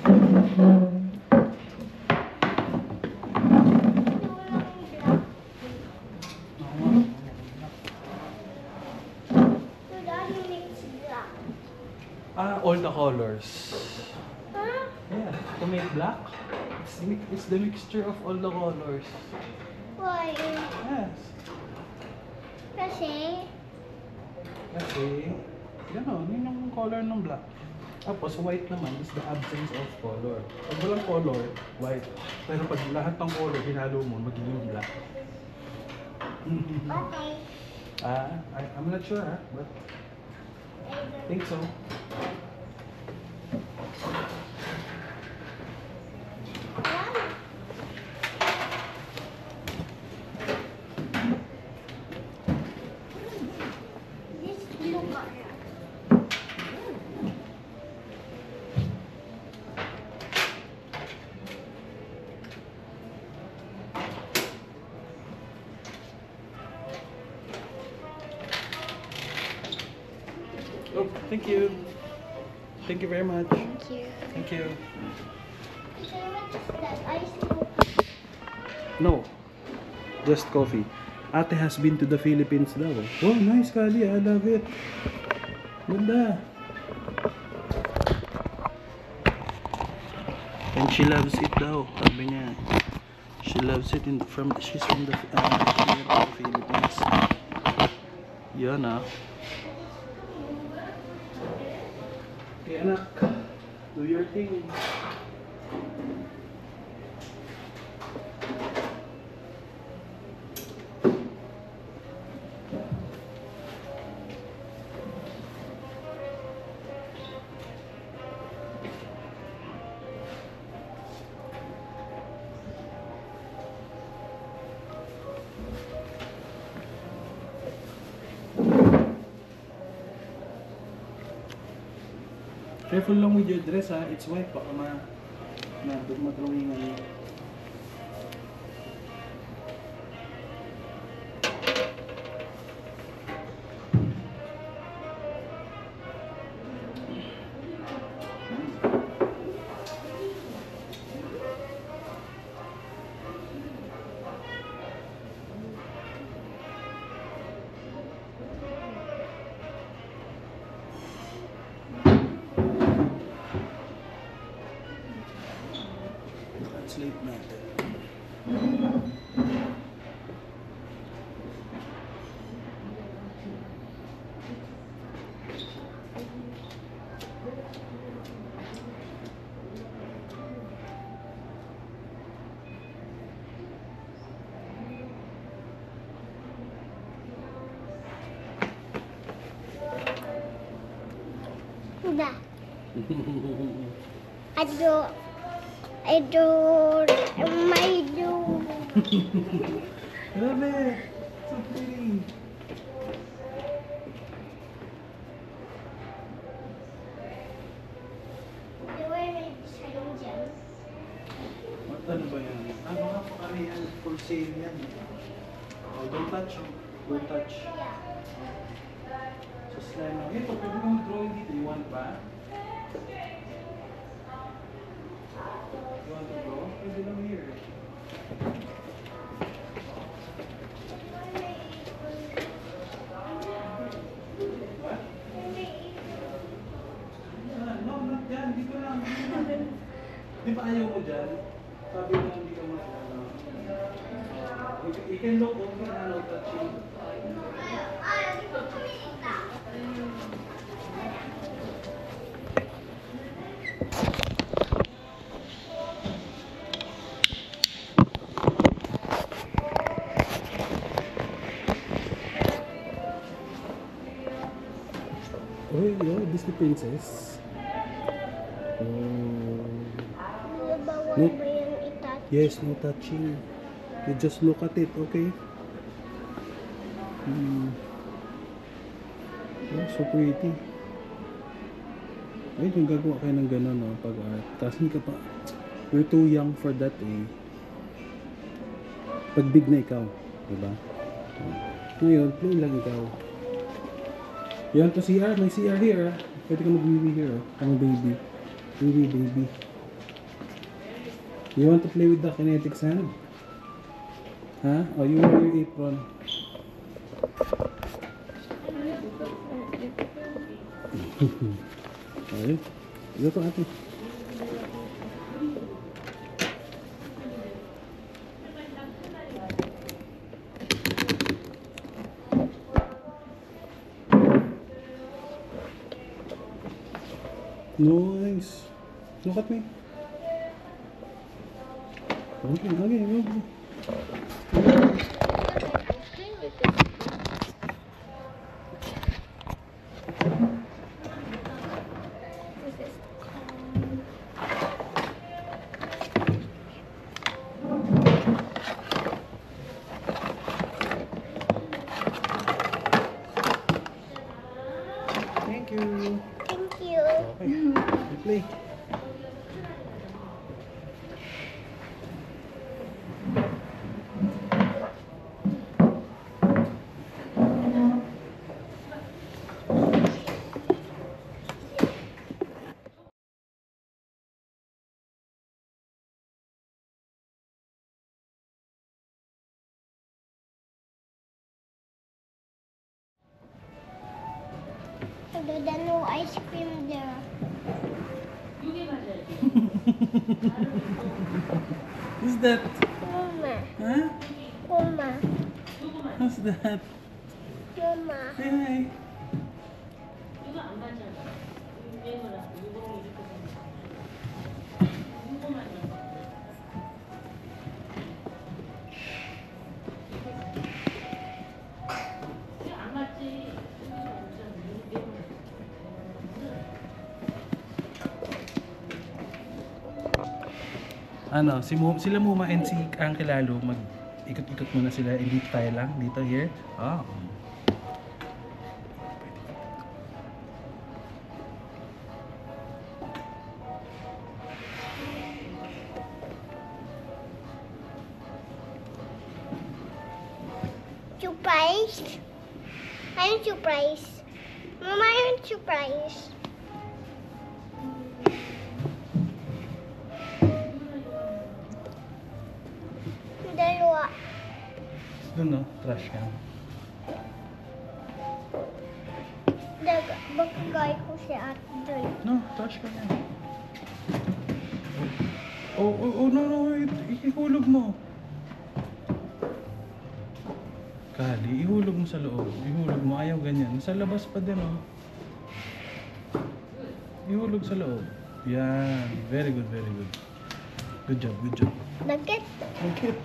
So Daddy makes black. All the colors. Huh? Yeah, to make black, it's the mixture of all the colors. Why? Yes. Kasi, Kasi, gano'n, yun yung color ng black. Tapos white naman is the absence of color. Pag walang color, white. Pero pag lahat ng color, hinalo mo, magiging black. okay. I'm not sure but I think so. This blue color. Oh, thank you. Thank you very much. Thank you. Thank you. That ice cream. No, just coffee. Ate has been to the Philippines daw. Oh, nice, Kali. I love it. Ganda. And she loves it daw. Sabi niya. She loves it she's from the Philippines. Yan ah. Okay, anak. Do your thing. Careful lang with your dress ha. It's white. Baka madrawingan mo. Translate natin. Da. I do. I do. Love it. So pretty. What ano ba yan? Ano nga po kami yan? For sale yan. Oh, don't touch. Oh. Don't touch. Just like now. Ito, pwede kong drawing dito. You want ba? You want to draw? Pwede lang here. What? No, not dyan. Dito lang. Di ba ayaw mo dyan? Sabi mo hindi ka mag-ano. You can look over and no touching. Oh, yeah, Disney Princess. Bawal Nope. ba yung itat? Yes, no touching. You just look at it, okay? Oh, so pretty. Ay, kung gagawa kayo ng gano'n, no, pag-art. Tapos hindi ka pa, you're too young for that, eh. Pag big na ikaw, diba? Ngayon, play lang ikaw. You want to CR? May CR here, ah. Pwede ka mag-baby here, oh. Ang baby. Baby. You want to play with the kinetic sand? Huh? Oh, you wear your apron. Okay. Ito to ate. Nice. Look at me. Okay, go. Thank you. Thank you. Okay, you play. The no ice cream there. Who's that? Mama. Huh? Mama. Who's that? Mama. Say hi. Ano, sila Muma and si Uncle Lalo, mag-ikot-ikot muna sila. And dito tayo lang, dito, here. Oh. Surprise? I'm surprised. Mama, I'm surprised. Dalawa. Doon no, trash can. Bagay ko si ate doon. No, trash can yan. Oh, no, wait. Ihulog mo. Kali, ihulog mo sa loob. Ihulog mo, ayaw ganyan. Sa labas pa din, oh. Ihulog sa loob. Yan. Very good, very good. Good job, good job. Nugget? Okay.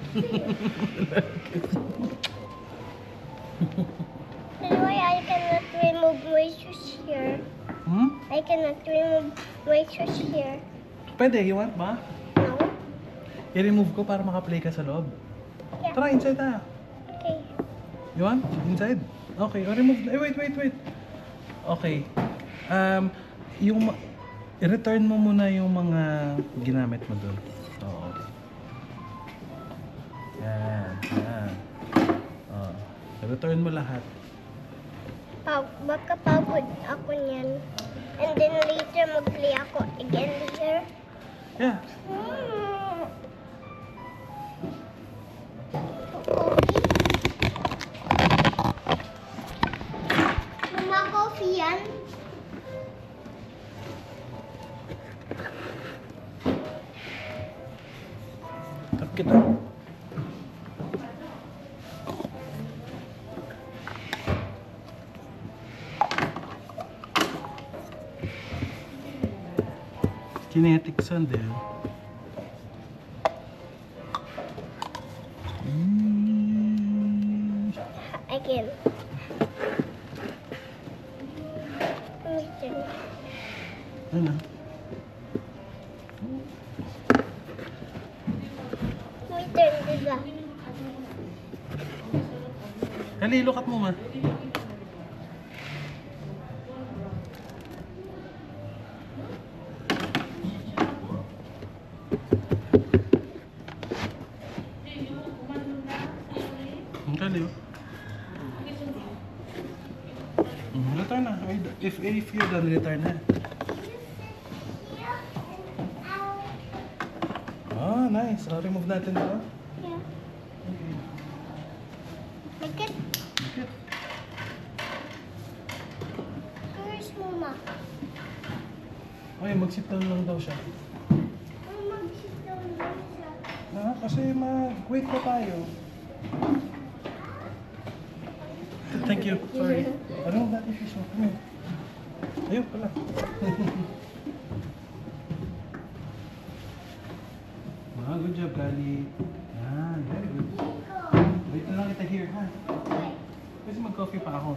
That's why I cannot remove my shoes here. Hmm? I cannot remove my shoes here. Pwede, you want ba? No? I-remove ko para makaplay ka sa loob. Yeah. Tara, inside tayo. Okay. You want? Inside? Okay, remove. Wait. Okay. I-return mo muna yung mga ginamit mo doon. Oo. Yan. Oo. I-return mo lahat. Baka pagod ako niyan. And then later mag-play ako again here. Yeah. Mama, coffee yan? Tap kita. Kinetic sand eh. Again. Listen. Ano? My turn, diba? Kali, look mo ma. Ang kali oh. Return na. If you're done, return na. Oh, nice. Remove natin ito. Yeah. Okay. Look at, Okay. where's Mama? Okay, mag-sit down lang daw siya. Mama, sit down doon siya. Kasi wait pa tayo. Thank you. Sorry. Ano natin fish mo? Come here. Ayun pala. Good job, Kali. Very good. Wait na lang kita here, ha? Kasi mag-coffee pa ako.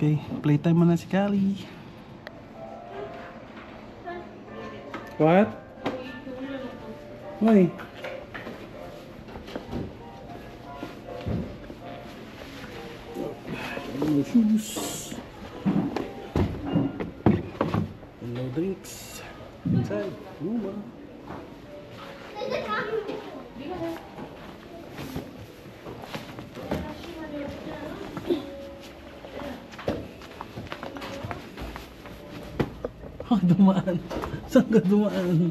Okay, playtime mo na si Kali. What? Why? No shoes. No drinks. Inside. Uma. Oh, dumaan. Saan ka dumaan?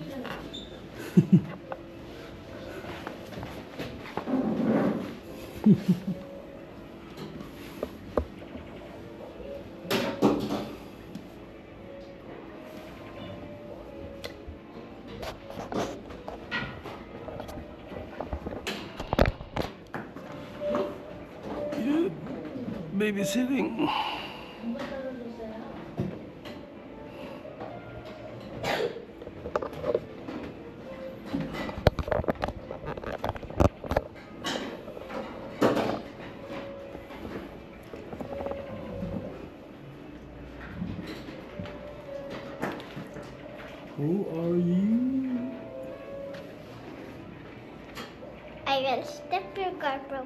Babysitting. Who are you? I will step your GoPro.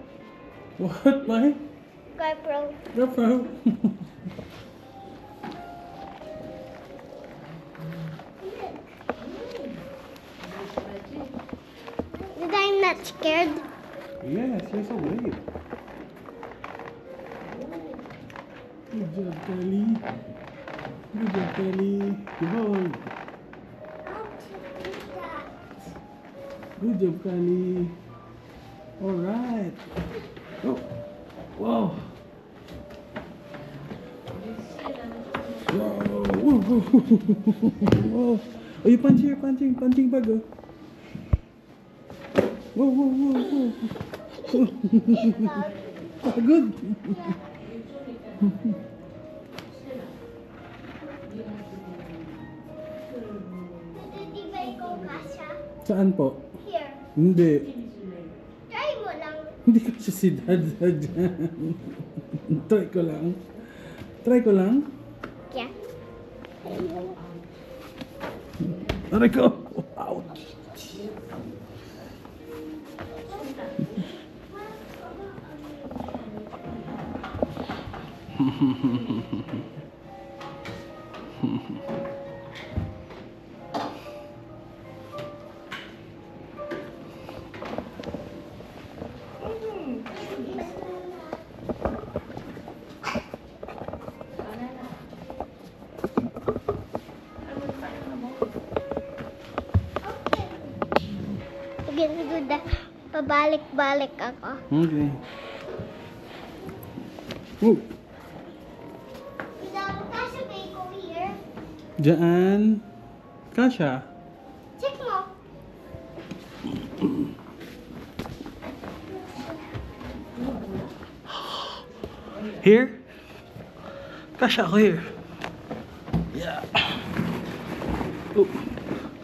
What, Mike? GoPro. GoPro. Did I'm not scared? Yes, yes, away. Good job, Kelly. Good job, Kelly. Good boy. Good job, Kelly. All right. Oh. Wow. Wow. Whoa, whoa, whoa. Oh, you punching bag. Oh. Whoa, whoa, whoa, whoa. Ah, good. Hindi ba ikaw kasha? Saan po? Here. Hindi. Try mo lang. Hindi ko siya si Dad dyan. Try ko lang. Try ko lang. Yeah. Aray ko. Ouch. Ganda, pabalik-balik ako. Okay. Oh. Kasha ba ikaw here? Diyan. Kasha. Check mo. Here? Kasha ako here. Yeah. Oh.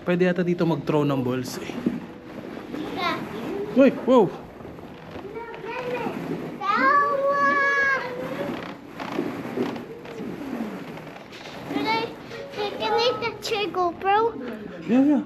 Pwede yata dito mag-throw ng balls eh. Yeah. Uy, wow. Tawa! Can I touch your GoPro? Yeah.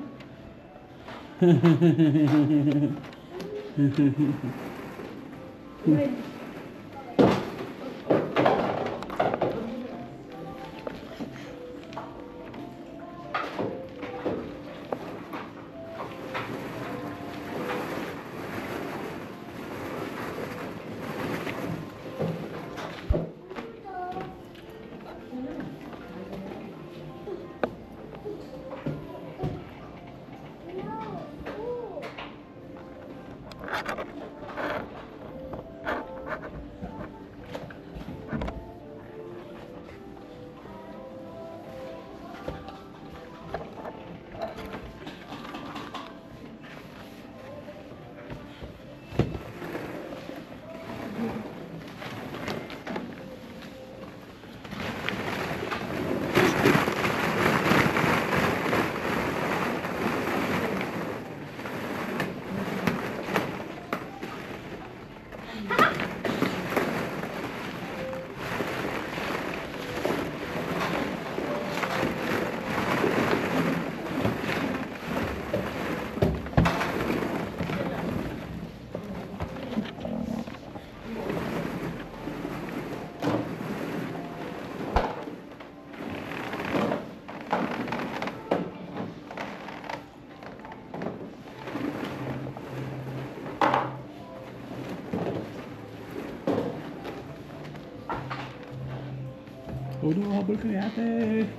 Oh no, habol ka ni ate.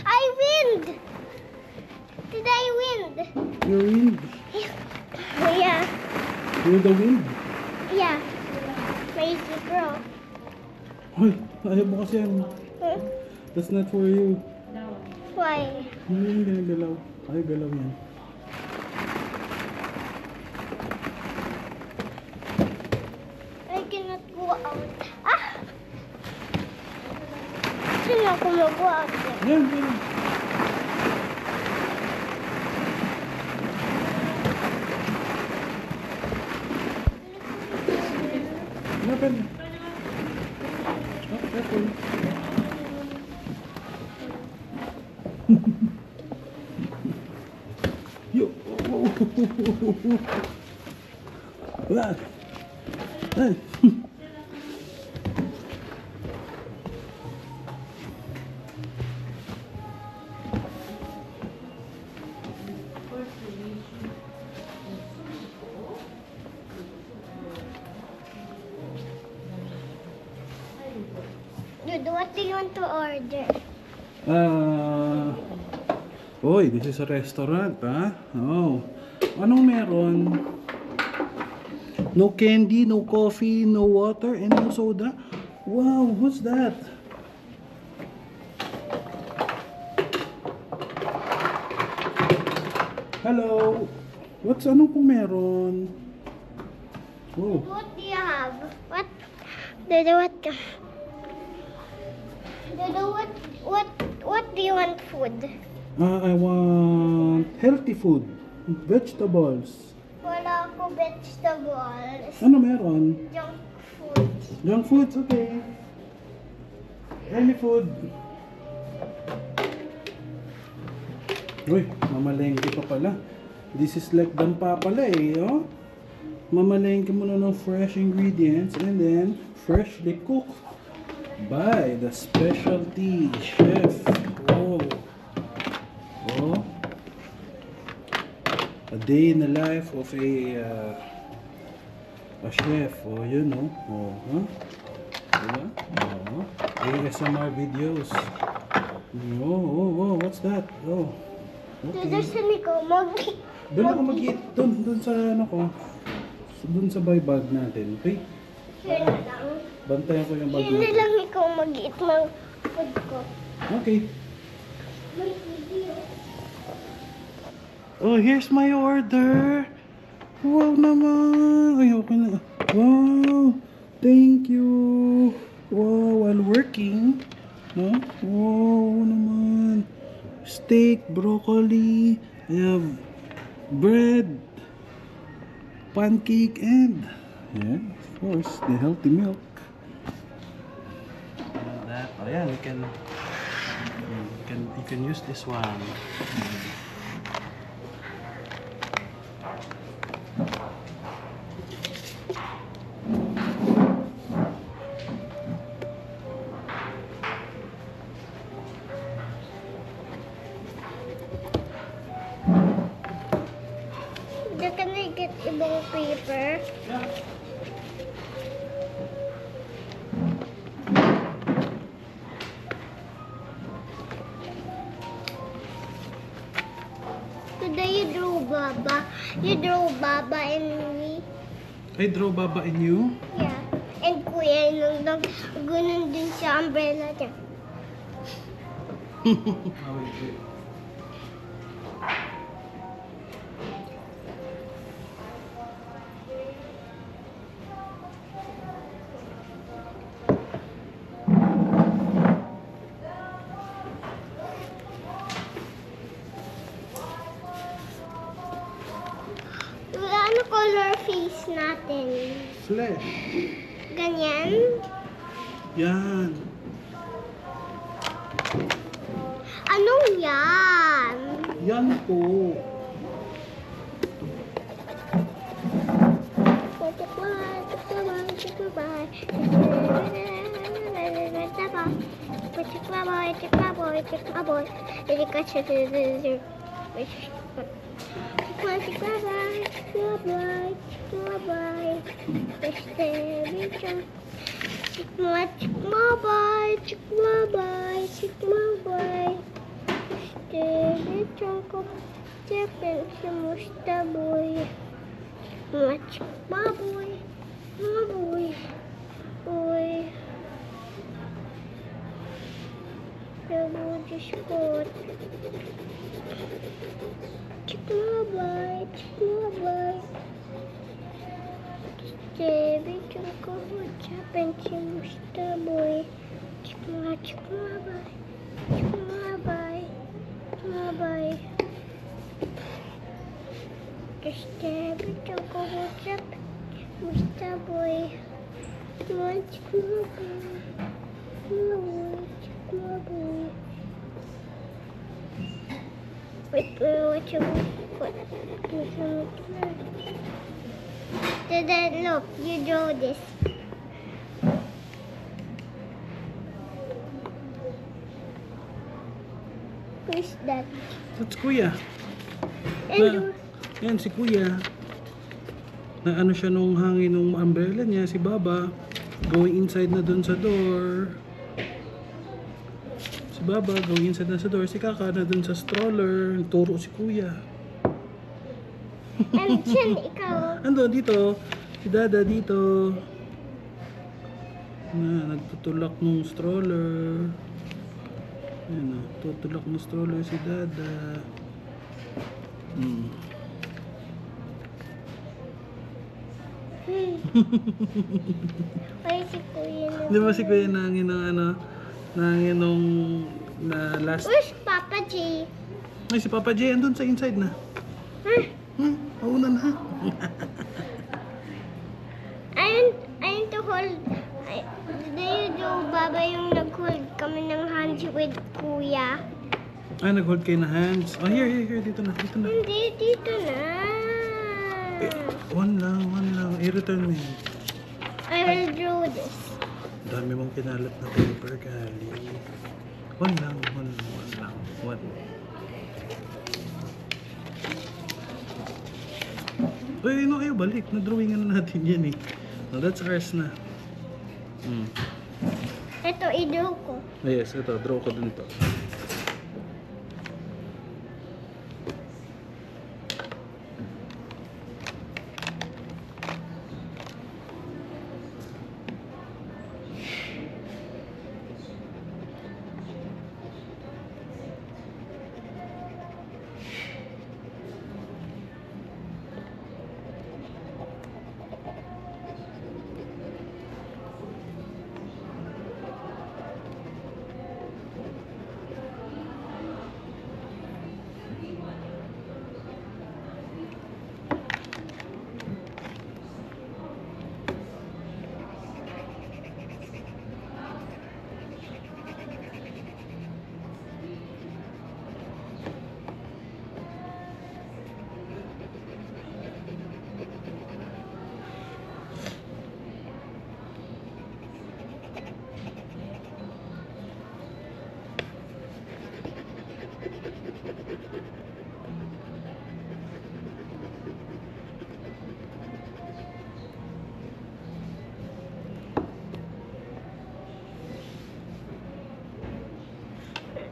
I win! Did I win? You're wind. Yeah. You're the wind. Yeah. Crazy bro. Hoy, ayaw mo kasi yan. Hmm? That's not for you. Why? Hindi yung ginagalaw. Ay, galaw yan. I cannot go out. Ah! Saan ako mag-go out there? Yan, yan. Hanapan. Oh, careful. Yo. Wala. Ay. Dude, what do you want to order? Oy, this is a restaurant, ha? Oh. Anong meron? No candy, no coffee, no water, and no soda? Wow, what's that? Hello? Anong pong meron? Oh. What do you have? What? Dude, what? Dude, what do you want food? I want healthy food. Vegetables. Wala ako vegetables. Ano meron? Junk food. Junk foods, okay. Any food. Uy, mamalengke pa pala. This is like dampa pala eh, oh. Mamalengke muna ng fresh ingredients and then freshly cooked by the specialty chef. Oh. Oh. A day in the life of a chef. Oh, you know. Oh, huh? Diba? Oh. ASMR videos. Oh, what's that? Oh. Dude, Okay. saan ikaw Doon ako mag-eat. Doon sa ano ko. Doon sa buy bag natin. Okay? Here na lang. Bantayan ko yung bag Here na natin. lang ikaw mag-eat ng food ko. Okay. May video. Oh, here's my order. Wow naman. Ay, okay na. Wow. Thank you. Wow, while working. No? Wow naman. Steak, broccoli. I have bread, pancake, and yeah, of course, the healthy milk. And that, oh yeah, you can use this one. Can I get ibang paper? Today you drew Baba. You drew Baba and me. I draw Baba in you. Yeah. And Kuya nung ganun din sa umbrella niya. natin? Flesh. Ganyan? Yan. Anong yan? Yan po. Wait, what you put? Then look, you draw this. Who's that? That's Kuya. And Yan, si Kuya. Na ano siya nung hangin nung umbrella niya, si Baba. Going inside na dun sa door. Si Baba, going inside na sa door. Si Kaka na dun sa stroller. Turo si Kuya. and Chin, ikaw. Ando, dito. Si Dada dito. Na, nagtutulak nung stroller. Ayan o, tutulak ng stroller si Dada. Ay, si Kuya na. Di ba si Kuya nangin ng ano? Nangin nung na last... Where's Papa J? Ay, si Papa J andun sa inside na. Huh? Mauna na. Ayun to hold. Do you do, Baba, yung nag-hold kami ng hands with Kuya? Ah, nag-hold kayo na hands. Oh, here. Dito na. Hindi, dito na. One lang. I-return mo yun. I will draw this. Dami mong kinalat na paper, Kali. One lang. Uy, no kayo, balik. Na-drawingan na natin yan eh. No, that's ours na. Ito, i-draw ko. Ah, yes, ito. Draw ko dun to.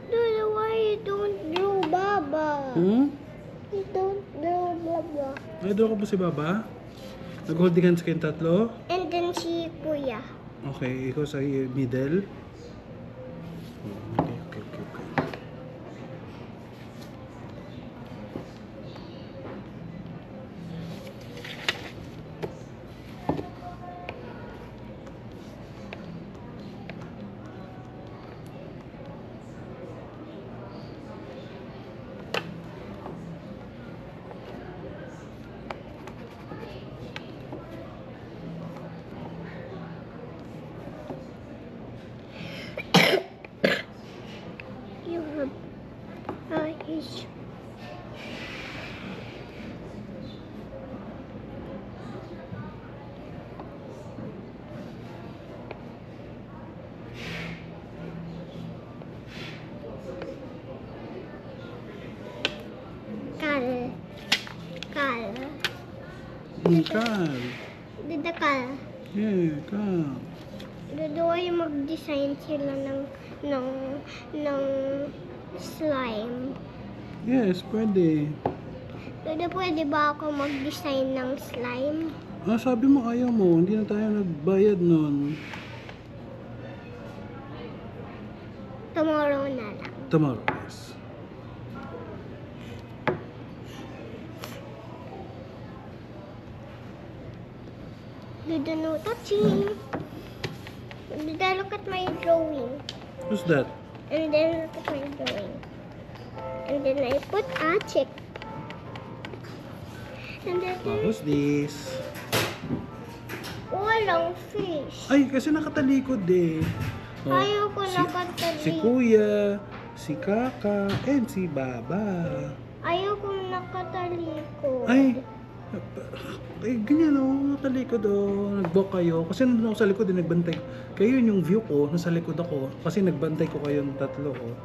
Dude, why you don't draw Baba? You don't draw Baba. Ay, draw ko ba si Baba? Nag-hold hands kayong tatlo? And then si Kuya. Okay, ikaw sa middle. Okay. Cal. Dada ka. Yeah, Cal. Dada ay mag-design sila ng slime. Yes, pwede. Dada, pwede ba ako mag-design ng slime? Ah, sabi mo ayaw mo. Hindi na tayo nagbayad nun. Tomorrow na lang. Tomorrow, yes. Dada, no touching. Dada, look at my drawing. Who's that? And then look at my drawing. And then I put a check. And then Who's this? walang fish. Ay, kasi nakatalikod eh. Oh, Ayoko nakatalikod. Si Kuya, si Kaka, and si Baba. Ayoko nakatalikod. Ay, ganyan oh, natalikod oh, nag-walk kayo. Kasi nandun ako sa likod, nagbantay. Kayo yung view ko, nasa likod ako. Kasi nagbantay ko kayong tatlo oh.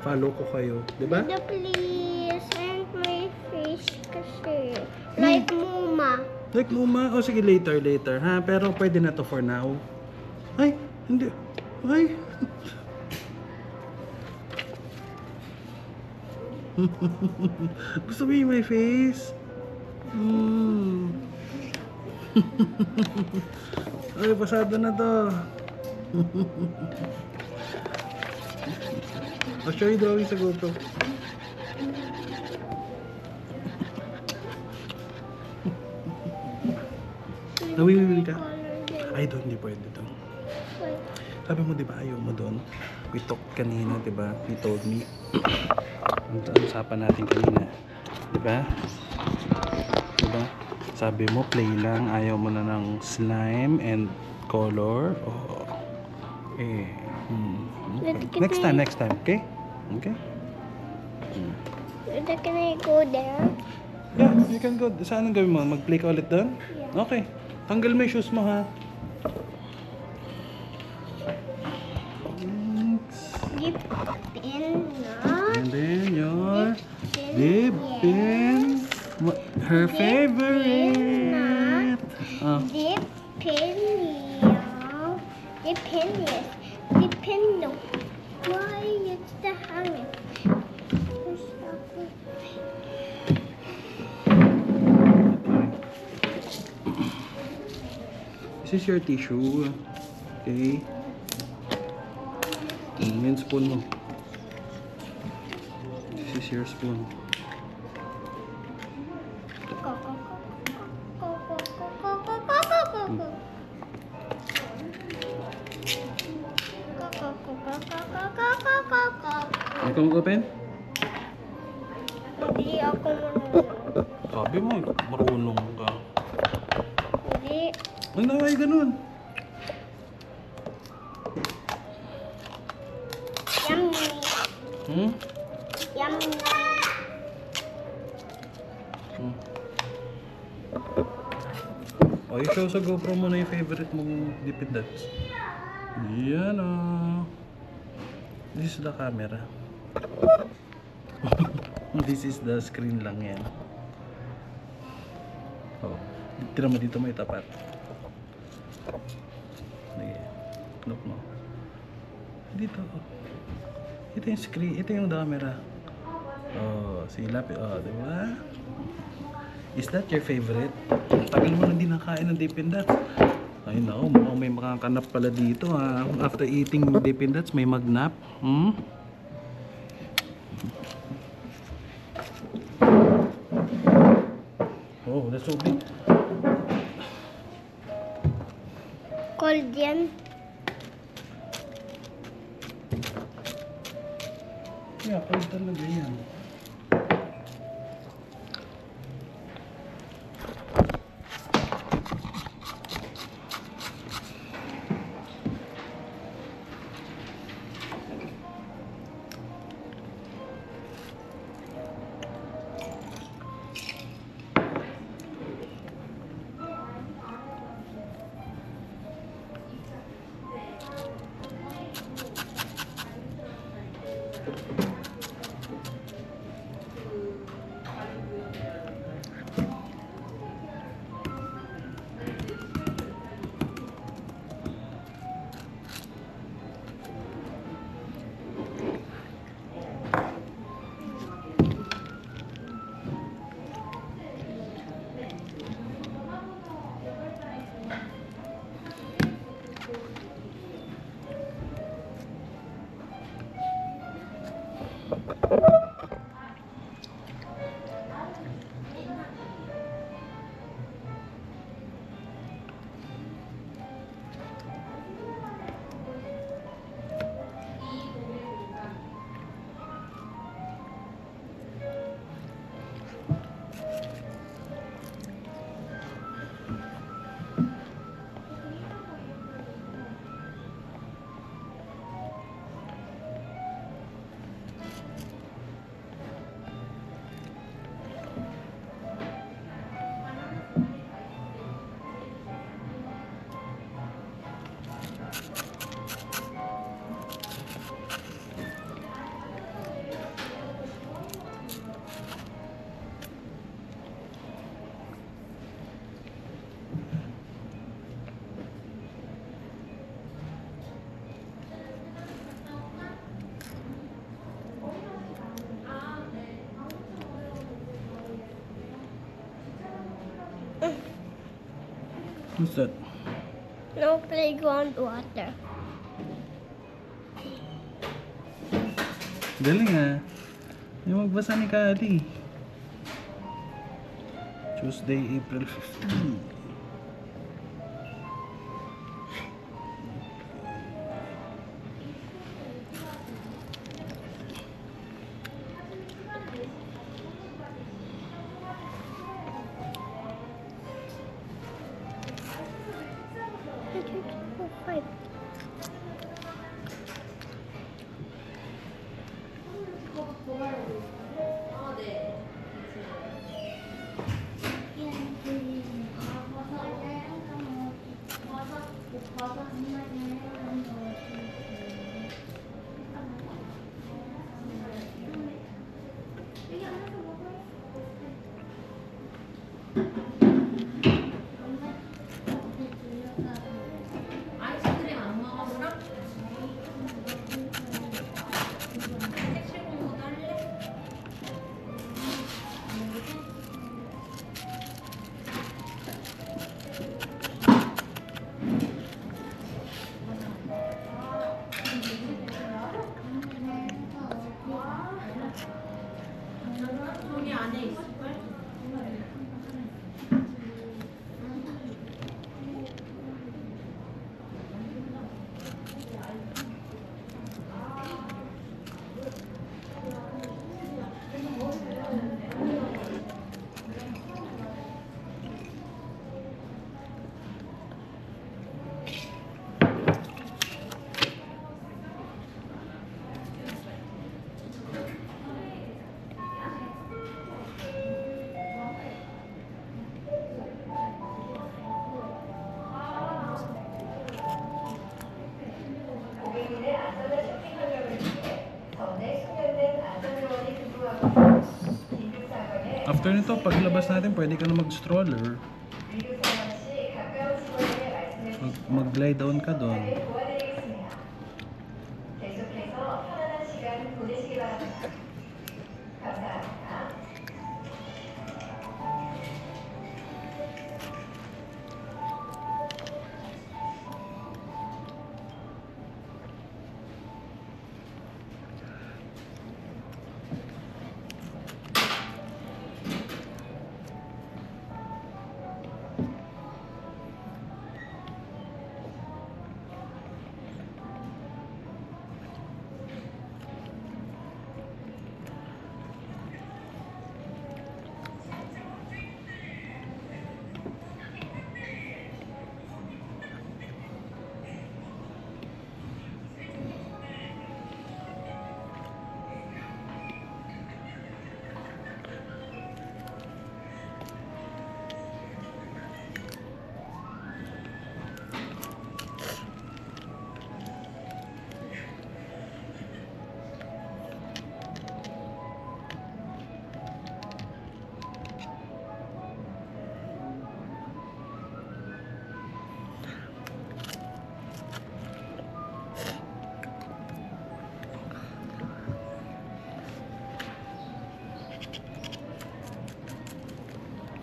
Follow ko kayo, di ba? Dada, please. And my fish kasi. Like Muma. Like Muma, oh sige later, ha? Pero pwede na to for now. Ay, hindi. Ay. Gusto mo yung my face? Ay, pasado na to. I'll show you drawing sa GoPro. Nawiwiwi ka? Ay, doon, hindi pwede doon. Sabi mo, di ba, ayaw mo doon? We talked kanina, di ba? You told me. Ang usapan natin kanina. Di ba? Di ba? Sabi mo, play lang. Ayaw mo na ng slime and color. Oh. Eh. Okay. Next time. Okay? Okay? Dada, can I go there? Yeah, you can go. Saan ang gawin mo? Mag-play ka ulit doon? Yeah. Okay. Tanggal mo yung shoes mo, ha? Dip in na. And then your dip in her favorite. Oh. Dip in yung. Dip in yes. Dip in no. Why it's the hanging? This is your tissue. Okay. Yung spoon mo. This is your spoon. Ikaw mag-open? Hindi ako marunong. Sabi mo, marunong ka. Hindi. Ang naway ganun. Yummy. Hmm? Yummy. O, i-show sa GoPro mo na yung favorite mong Dippin' Dots. Yan o. This is the camera. This is the screen lang yan. Oh, tira mo dito, may tapat. Sige, look mo. Dito. Ito yung screen, ito yung camera. Oh, silap. Oh, di ba? Is that your favorite? Tagal mo na din nakain ng Dippin' Dots. Ay no, mukhang may makakanap pala dito ha. After eating Dippin' Dots, may magnap. Hmm? Oh, that's so big. Cold yan. Yeah, cold talaga yan. What's that? No playground water. Galing ah. Yung magbasa ni Kali. Tuesday, April 15. After nito, paglabas natin, pwede ka na mag-stroller. Mag-glide down ka doon.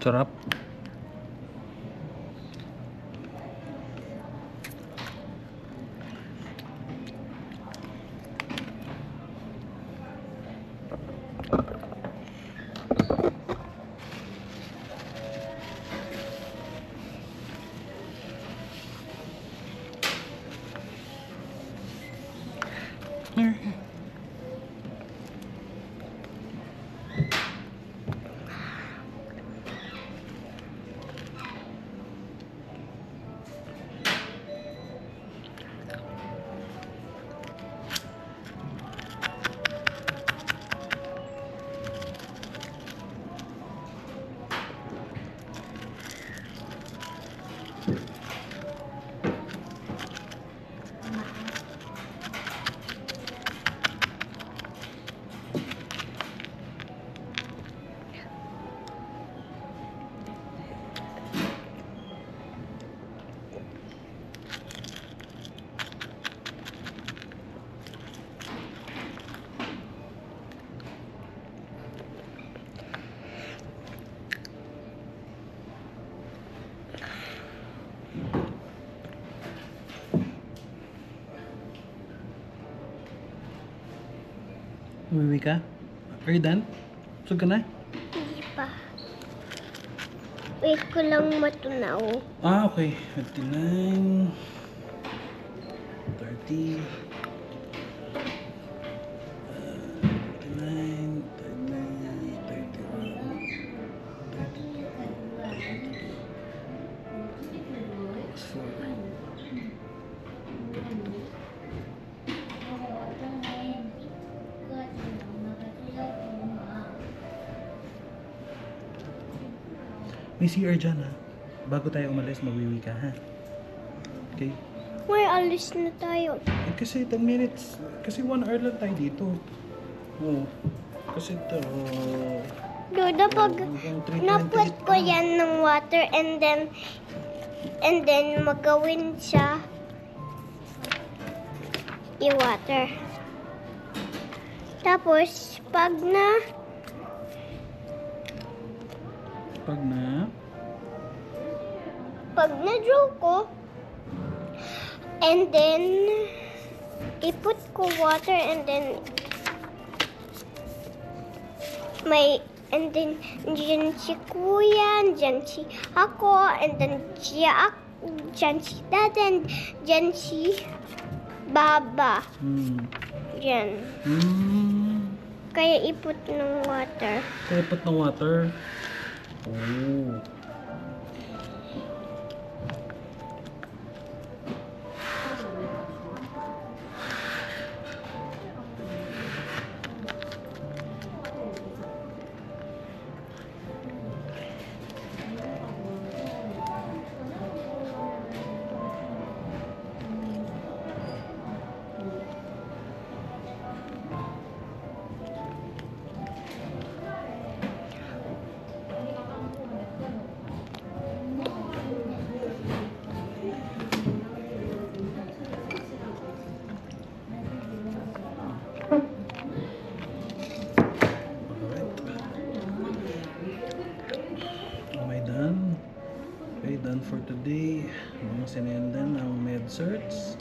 Sarap. Uwi ka? Are you done? Busog ka na? Hindi pa. Wait ko lang matunaw. Ah, okay. 29 30 29 May CR dyan ha. Bago tayo umalis, magwiwi ka ha. Okay? May alis na tayo. Eh, kasi 10 minutes. Kasi 1 hour lang tayo dito. Oo. Kasi ito. Duda, pag hanggang 3:28 naput ko yan ng water and then magawin siya i-water. Tapos, pag na-draw ko, and then iput ko water and then and then dyan si kuya, dyan si ako, and then dyan si dad, and dyan si baba. Dyan. Kaya iput ng water. Kaya put ng water. Oh. Done for today. Mga sinendan ng med certs,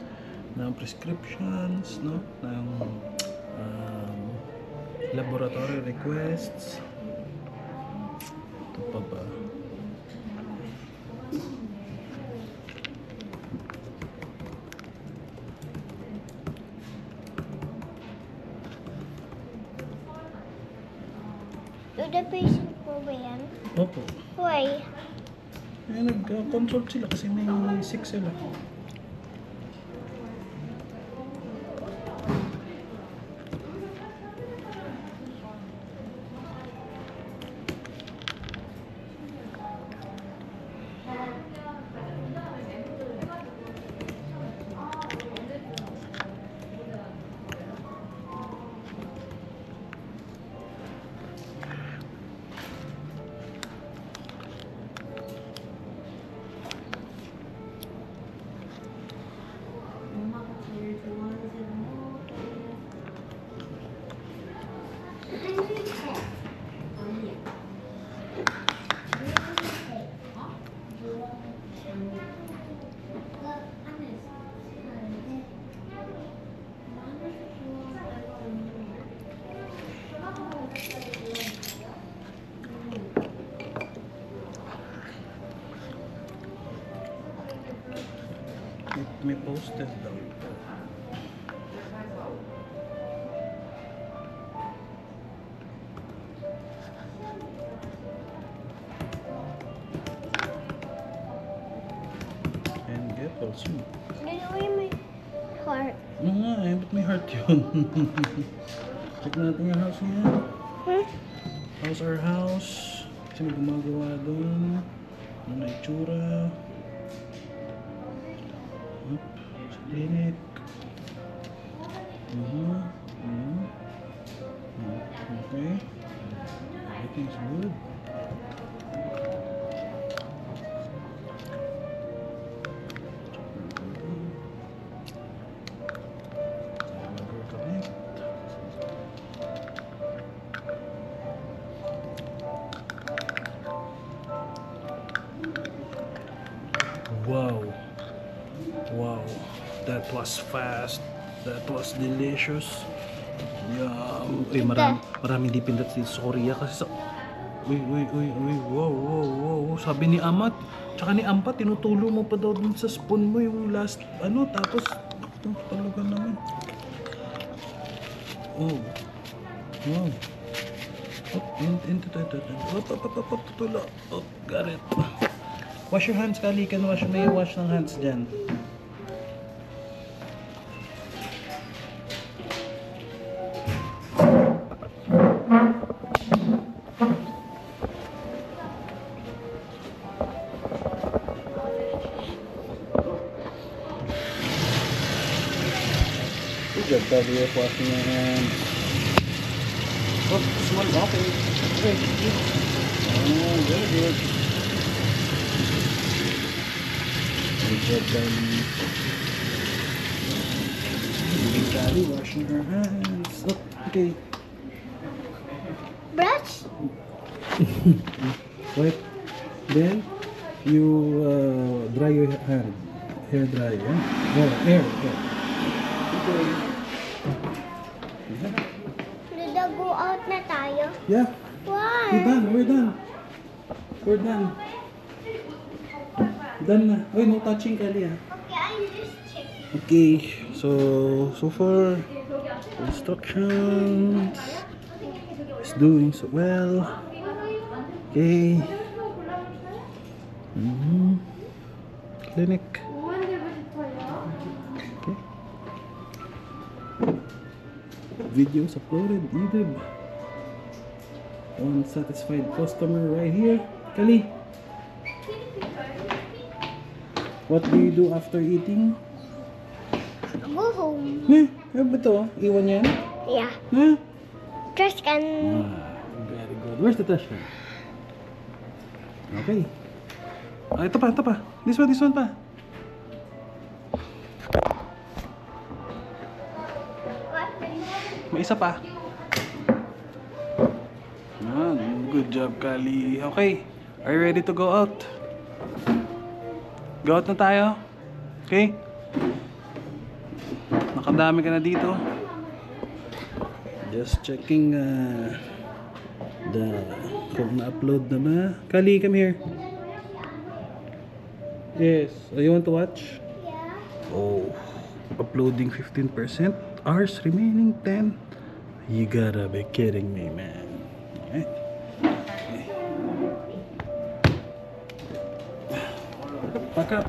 ng prescriptions, no? Ng laboratory requests. Ito pa ba? The patient po ba yan? Opo. Why? Eh, nag-consult sila kasi may 6 sila. May posted daw ito. also. Dalawa may heart. Oo nga eh, ba't may heart yun? Check natin yung house niya. Hmm? How's our house? Kasi may gumagawa doon. Ano na itsura? Up, sa clinic. Okay. Everything's good. Wow. Wow. That was fast. That was delicious. Yum. Uy, maraming di pindot dito sa Korea kasi sa... Uy. Wow. Sabi ni Amat, tsaka ni Ampa, tinutulo mo pa daw dun sa spoon mo yung last, tapos, talaga naman. Oh. Wow. Tutula. Oh, got it. Wash your hands, Kali. Can wash ng hands dyan. Good job, Kali, of washing your hands. Oh, small. Okay. Oh, very good. Good job, Kali, washing her hands. Oh, okay. Brush? Right. Then you dry your hand. Hair dryer. Hair. Okay. Go out na tayo? Yeah. Why? We're done. Done na. Wait, no touching, Kali, ah. Okay, I'm just checking. Okay, so far instructions is doing so well. Okay. Clinic. Okay. Videos uploaded, YouTube. One satisfied customer right here. Kali, what do you do after eating? Go home. Ano ba ito? Iwan yan? Yeah. Trash can. Very good. Where's the trash can? Okay. Ito pa. This one pa. May isa pa. Good job, Kali. Okay. Are you ready to go out? Go out na tayo. Okay? Nakadami ka na dito. Just checking kung na-upload na ba. Kali, come here. Yes. You want to watch? Yeah. Oh. Uploading 15%. Hours remaining 10. You gotta be kidding me, man. Alright. Pack up.